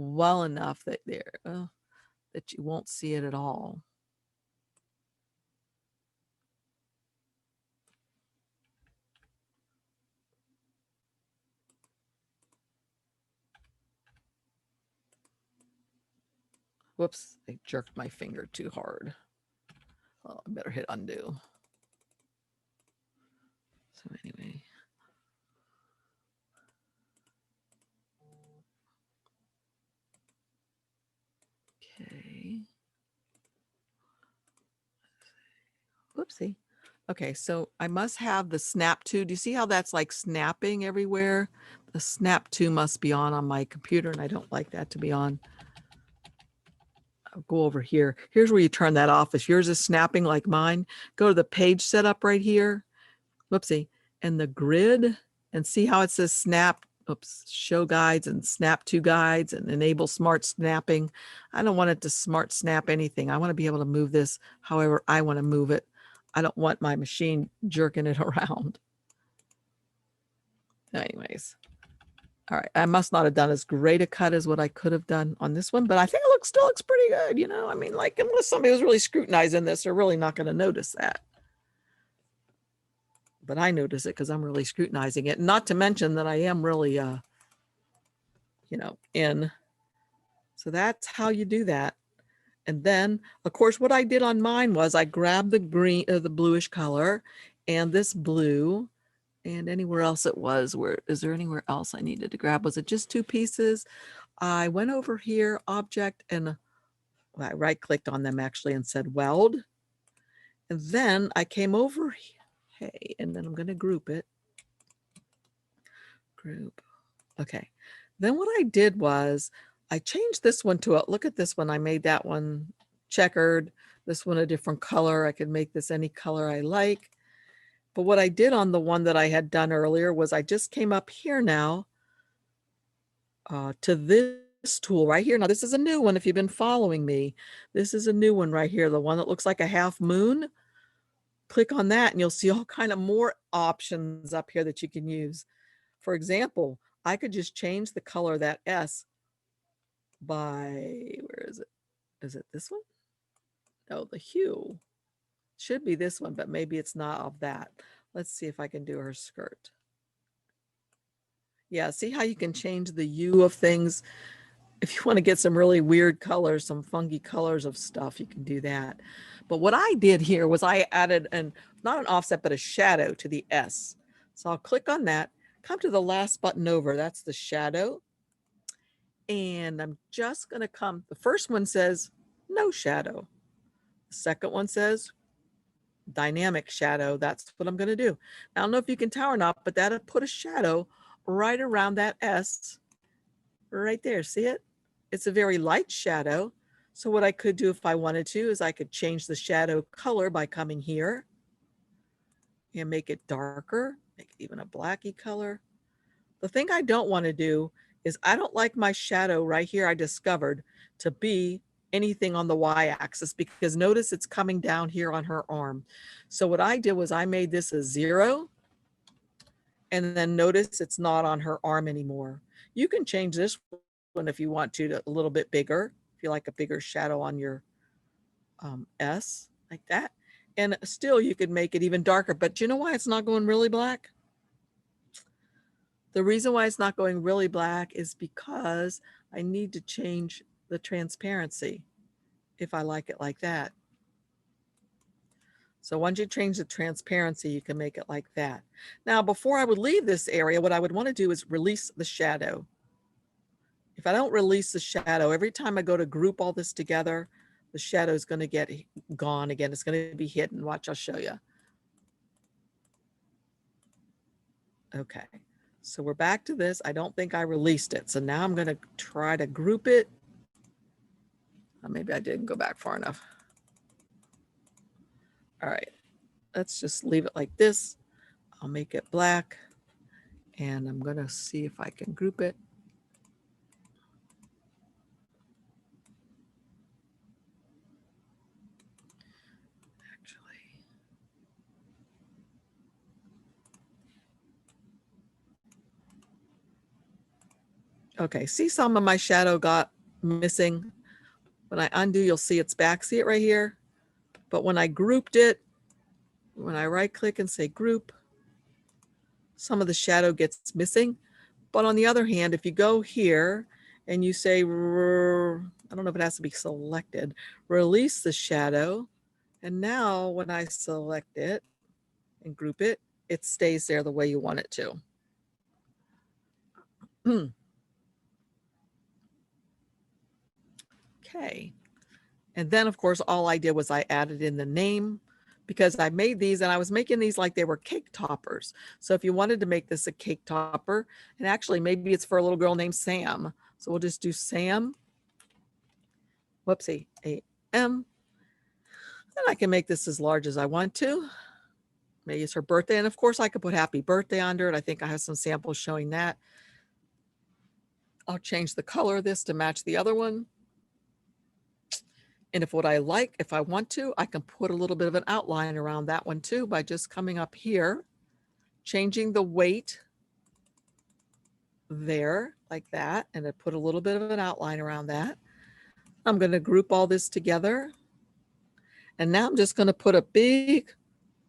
well enough that that you won't see it at all. Whoops, I jerked my finger too hard. Oh, I better hit undo. So anyway. Okay. Whoopsie. Okay, so I must have the snap to. Do you see how that's like snapping everywhere? The snap to must be on my computer, and I don't like that to be on. I'll go over here. Here's where you turn that off. If yours is snapping like mine, go to the page setup right here. Whoopsie. And the grid, and see how it says snap. Oops, show guides and snap to guides and enable smart snapping. I don't want it to smart snap anything. I want to be able to move this however I want to move it. I don't want my machine jerking it around. Anyways, all right. I must not have done as great a cut as what I could have done on this one, but I think it still looks pretty good. You know, I mean, like unless somebody was really scrutinizing this, they're really not going to notice that. But I notice it because I'm really scrutinizing it. Not to mention that I am really, you know, in. So that's how you do that. And then, of course, what I did on mine was I grabbed the green, the bluish color, and this blue, and anywhere else it was. Where is there anywhere else I needed to grab? Was it just two pieces? I went over here, object, and I right-clicked on them actually and said weld. And then I came over here. Hey, and then I'm going to group it. Group. Okay. Then what I did was I changed this one to a, look at this one. I made that one checkered, this one a different color. I could make this any color I like. But what I did on the one that I had done earlier was I just came up here now to this tool right here. Now this is a new one if you've been following me. This is a new one right here, the one that looks like a half moon. Click on that and you'll see all kind of more options up here that you can use. For example, I could just change the color of that S by, where is it? Is it this one? No, the hue. Should be this one, but maybe it's not of that. Let's see if I can do her skirt. Yeah, see how you can change the hue of things? If you want to get some really weird colors, some funky colors of stuff, you can do that. But what I did here was I added not an offset, but a shadow to the S. So I'll click on that, come to the last button over, that's the shadow. And I'm just going to come, the first one says no shadow. The second one says dynamic shadow. That's what I'm going to do. Now, I don't know if you can tell or not, but that'll put a shadow right around that S right there. See it? It's a very light shadow. So what I could do if I wanted to is I could change the shadow color by coming here and make it darker, make it even a blacky color. The thing I don't want to do is I don't like my shadow right here I discovered to be anything on the y-axis because notice it's coming down here on her arm. So what I did was I made this a 0 and then notice it's not on her arm anymore. You can change this one if you want to a little bit bigger, if you like a bigger shadow on your S like that. And still you could make it even darker, but you know why it's not going really black? The reason why it's not going really black is because I need to change the transparency if I like it like that. So once you change the transparency, you can make it like that. Now, before I would leave this area, what I would want to do is release the shadow. If I don't release the shadow, every time I go to group all this together, the shadow is going to get gone again. It's going to be hidden. Watch, I'll show you. Okay. So we're back to this. I don't think I released it. So now I'm going to try to group it. Maybe I didn't go back far enough. All right. Let's just leave it like this. I'll make it black. And I'm going to see if I can group it. Actually. Okay, see some of my shadow got missing. When I undo, you'll see it's back. See it right here? But when I grouped it, when I right click and say group, some of the shadow gets missing. But on the other hand, if you go here and you say, I don't know if it has to be selected, release the shadow. And now when I select it and group it, it stays there the way you want it to. Okay. And then of course, all I did was I added in the name, because I made these and I was making these like they were cake toppers. So if you wanted to make this a cake topper, and actually maybe it's for a little girl named Sam. So we'll just do Sam, whoopsie, A-M. And I can make this as large as I want to. Maybe it's her birthday. And of course I could put happy birthday under it. I think I have some samples showing that. I'll change the color of this to match the other one. And if I want to, I can put a little bit of an outline around that one too by just coming up here, changing the weight there like that, and I put a little bit of an outline around that. I'm going to group all this together. And now I'm just going to put a big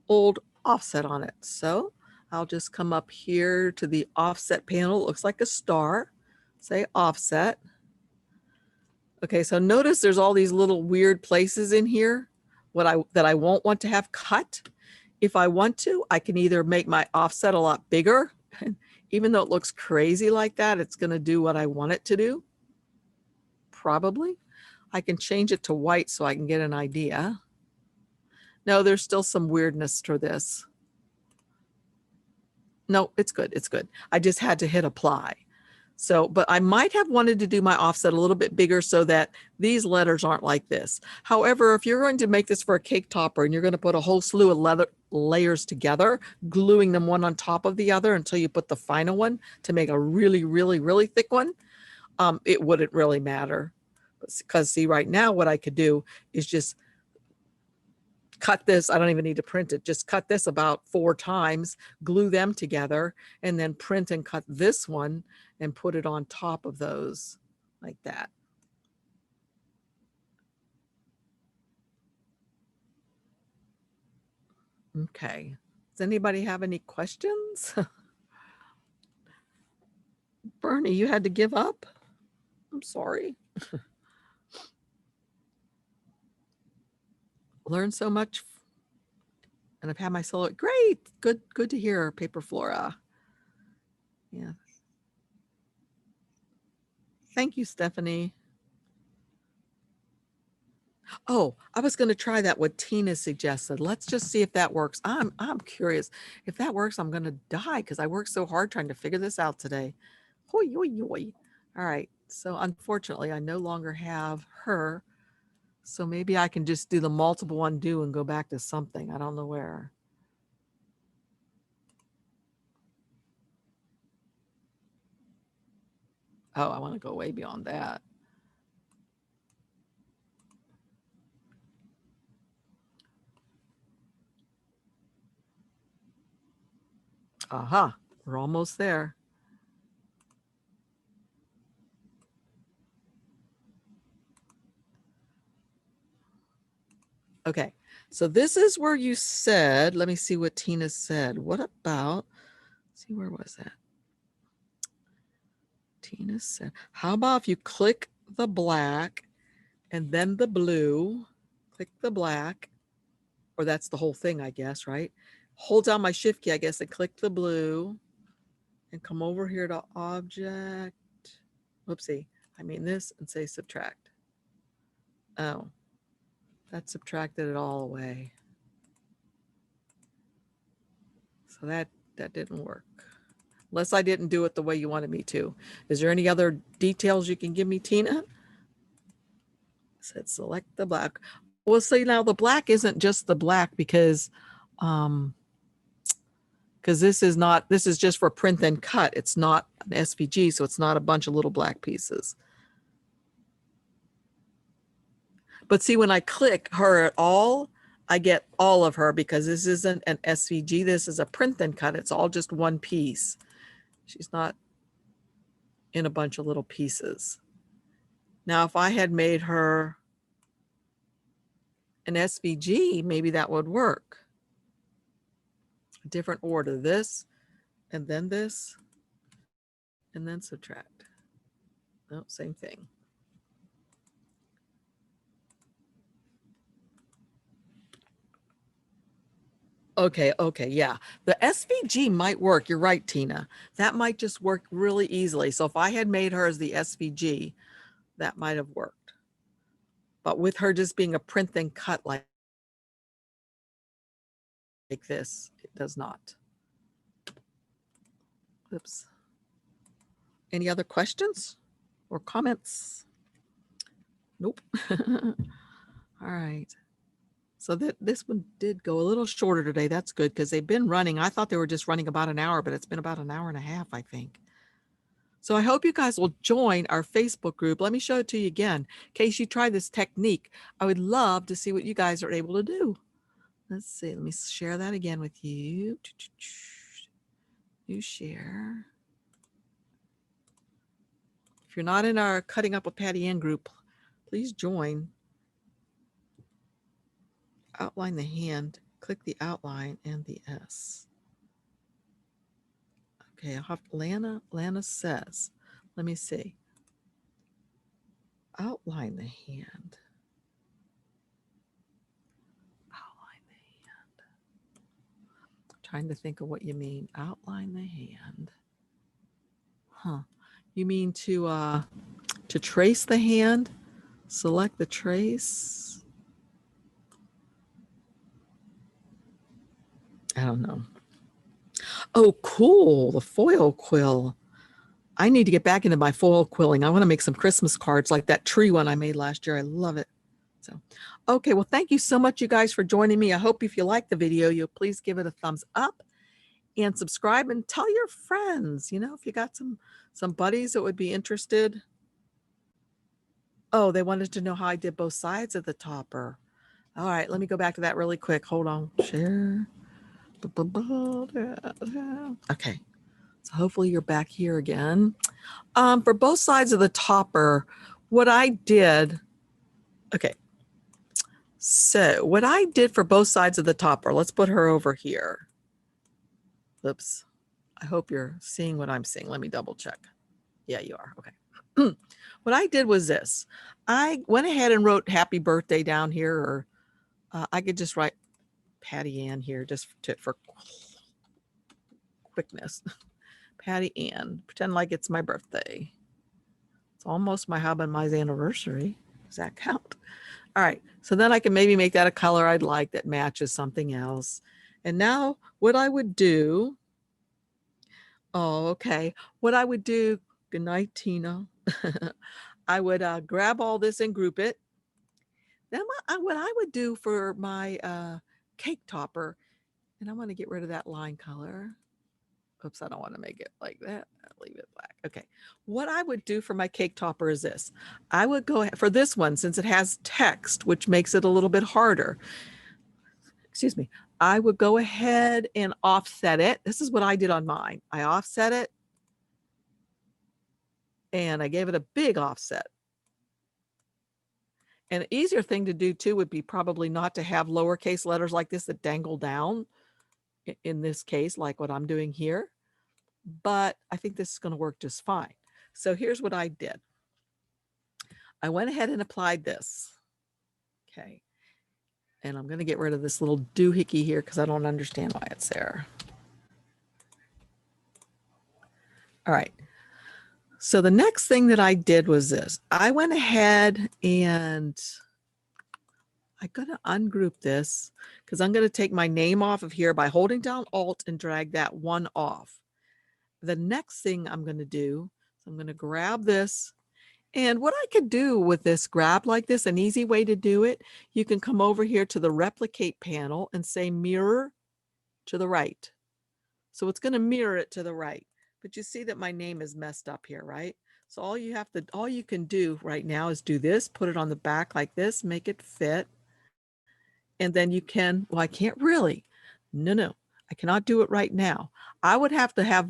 old offset on it. So I'll just come up here to the offset panel. It looks like a star. Say offset. Okay, so notice there's all these little weird places in here that I won't want to have cut. If I want to, I can either make my offset a lot bigger. Even though it looks crazy like that, it's going to do what I want it to do. Probably. I can change it to white so I can get an idea. No, there's still some weirdness to this. No, it's good. It's good. I just had to hit apply. So, but I might have wanted to do my offset a little bit bigger so that these letters aren't like this. However, if you're going to make this for a cake topper and you're going to put a whole slew of layers together, gluing them one on top of the other until you put the final one to make a really, really, really thick one, it wouldn't really matter. Because see, right now what I could do is just cut this. I don't even need to print it. Just cut this about 4 times, glue them together, and then print and cut this one and put it on top of those like that. Okay. Does anybody have any questions? Bernie, you had to give up? I'm sorry. Learned so much. And I've had my solo. Great. Good to hear, Paper Flora. Yeah. Thank you, Stephanie. Oh, I was going to try that what Tina suggested. Let's just see if that works. I'm curious. If that works, I'm going to die because I worked so hard trying to figure this out today. Hoi, hoi, hoi. All right. So unfortunately, I no longer have her. So maybe I can just do the multiple undo and go back to something. I don't know where. Oh, I want to go way beyond that. Aha, we're almost there. Okay, so this is where you said, let me see what Tina said. What about, let's see, where was that? Tina said, how about if you click the black and then the blue, click the black, or that's the whole thing, I guess, right? Hold down my shift key, I guess, and click the blue and come over here to object. Whoopsie, I mean this, and say subtract. Oh, that subtracted it all away. So that didn't work. Unless I didn't do it the way you wanted me to. Is there any other details you can give me, Tina? Said select the black. Well, see, now the black isn't just the black because this is just for print and cut. It's not an SVG, so it's not a bunch of little black pieces. But see, when I click her at all, I get all of her because this isn't an SVG. This is a print and cut. It's all just one piece. She's not. in a bunch of little pieces. Now, if I had made her an SVG, maybe that would work. A different order, this, and then this, and then subtract. No, same thing. Okay, yeah. The SVG might work. You're right, Tina. That might just work really easily. So if I had made her as the SVG, that might have worked. But with her just being a print then cut like this, it does not. Oops. Any other questions or comments? Nope. All right. So this one did go a little shorter today. That's good because they've been running. I thought they were just running about an hour, but it's been about an hour and a half, I think. So I hope you guys will join our Facebook group. Let me show it to you again. In case you try this technique, I would love to see what you guys are able to do. Let's see. Let me share that again with you. You share. If you're not in our Cutting Up with PattyAnne group, please join. Outline the hand. Click the outline and the S. Okay, I'll have Lana says, let me see. Outline the hand. Outline the hand. Trying to think of what you mean. Outline the hand. Huh. You mean to trace the hand? Select the trace. I don't know. Oh, cool. The foil quill. I need to get back into my foil quilling. I want to make some Christmas cards like that tree one I made last year. I love it. So, okay. Well, thank you so much, you guys, for joining me. I hope if you like the video, you'll please give it a thumbs up and subscribe and tell your friends, you know, if you got some buddies that would be interested. Oh, they wanted to know how I did both sides of the topper. All right, let me go back to that really quick. Hold on. Share. Okay. So hopefully you're back here again. For both sides of the topper, what I did, okay. So what I did for both sides of the topper, let's put her over here. Oops. I hope you're seeing what I'm seeing. Let me double check. Yeah, you are. Okay. What I did was this. I went ahead and wrote happy birthday down here, or I could just write PattyAnne here just for quickness. PattyAnne, pretend like it's my birthday. It's almost my husband and my anniversary. Does that count? All right. So then I can maybe make that a color I'd like that matches something else. And now what I would do, oh, okay. What I would do, good night, Tina. I would grab all this and group it. Then what I would do for my cake topper, and I want to get rid of that line color. Oops, I don't want to make it like that. I'll leave it black. Okay. What I would do for my cake topper is this. I would go ahead for this one, since it has text, which makes it a little bit harder. Excuse me. I would go ahead and offset it. This is what I did on mine. I offset it and I gave it a big offset. An easier thing to do too would be probably not to have lowercase letters like this that dangle down in this case, like what I'm doing here. But I think this is going to work just fine. So here's what I did. I went ahead and applied this. Okay. And I'm going to get rid of this little doohickey here because I don't understand why it's there. All right. So the next thing that I did was this. I went ahead and I'm going to ungroup this because I'm going to take my name off of here by holding down Alt and drag that one off. The next thing I'm going to do, I'm going to grab this. And what I could do with this grab like this, an easy way to do it, you can come over here to the replicate panel and say mirror to the right. So it's going to mirror it to the right. But you see that my name is messed up here, right? So all you can do right now is do this, put it on the back like this, make it fit. And then you can, well, I can't really. No, I cannot do it right now. I would have to have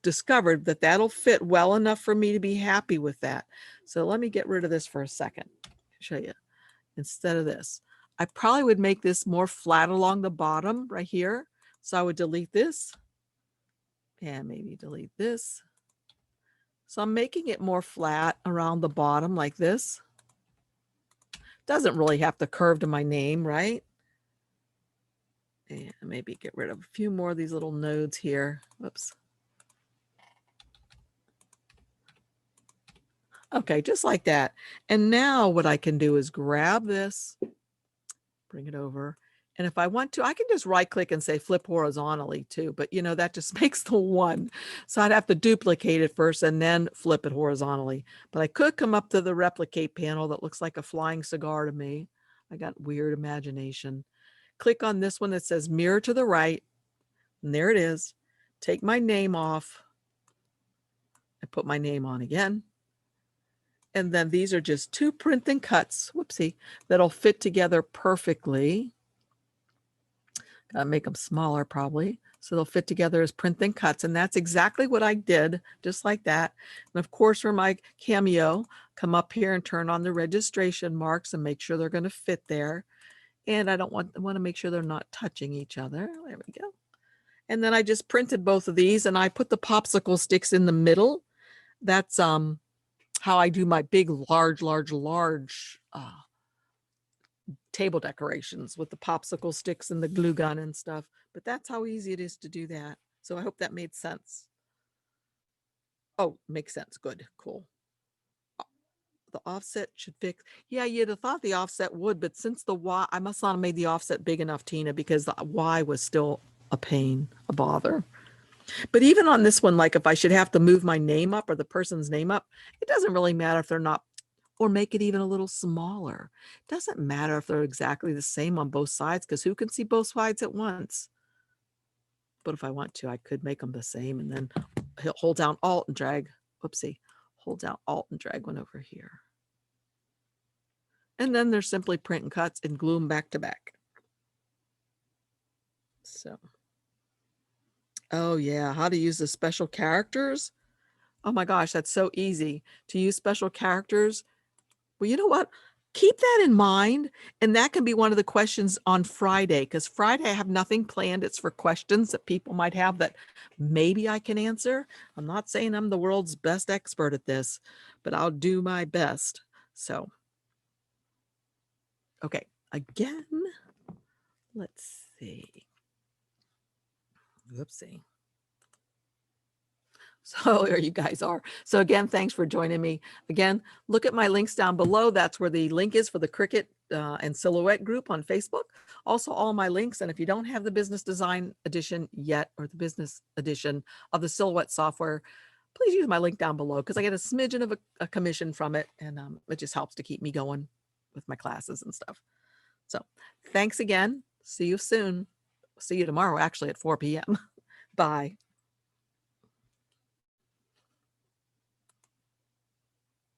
discovered that that'll fit well enough for me to be happy with that. So let me get rid of this for a second. Show you. Instead of this, I probably would make this more flat along the bottom right here. So I would delete this and maybe delete this. So I'm making it more flat around the bottom like this. Doesn't really have to curve to my name, right? And maybe get rid of a few more of these little nodes here. Whoops. Okay, just like that. And now what I can do is grab this, bring it over. And if I want to, I can just right click and say flip horizontally too, but you know, that just makes the one. So I'd have to duplicate it first and then flip it horizontally. But I could come up to the replicate panel that looks like a flying cigar to me. I got weird imagination. Click on this one that says mirror to the right. And there it is. Take my name off. I put my name on again. And then these are just two print and cuts, whoopsie, that'll fit together perfectly. Gotta make them smaller probably. So they'll fit together as print and cuts. And that's exactly what I did, just like that. And of course, for my Cameo, come up here and turn on the registration marks and make sure they're going to fit there. And I want to make sure they're not touching each other. There we go. And then I just printed both of these and I put the popsicle sticks in the middle. That's how I do my big, large table decorations with the popsicle sticks and the glue gun and stuff. But that's how easy it is to do that. So I hope that made sense. Oh, makes sense. Good. Cool. The offset should fix. Yeah, you'd have thought the offset would, but since the Y, I must not have made the offset big enough, Tina, because the Y was still a pain, a bother. But even on this one, like if I should have to move my name up or the person's name up, it doesn't really matter if they're not, or make it even a little smaller. It doesn't matter if they're exactly the same on both sides, because who can see both sides at once? But if I want to, I could make them the same and then hold down Alt and drag, whoopsie, hold down Alt and drag one over here. And then they're simply print and cuts and glue them back to back. So, oh yeah, how to use the special characters. Oh my gosh, that's so easy to use special characters. Well, you know what? Keep that in mind. And that can be one of the questions on Friday, because Friday I have nothing planned. It's for questions that people might have that maybe I can answer. I'm not saying I'm the world's best expert at this, but I'll do my best. So, okay, again, let's see. Oopsie. So there you guys are. So again, thanks for joining me. Again, look at my links down below. That's where the link is for the Cricut and Silhouette group on Facebook. Also, all my links. And if you don't have the business design edition yet, or the business edition of the Silhouette software, please use my link down below, because I get a smidgen of a commission from it. And it just helps to keep me going with my classes and stuff. So thanks again. See you soon. See you tomorrow, actually, at 4 p.m. Bye.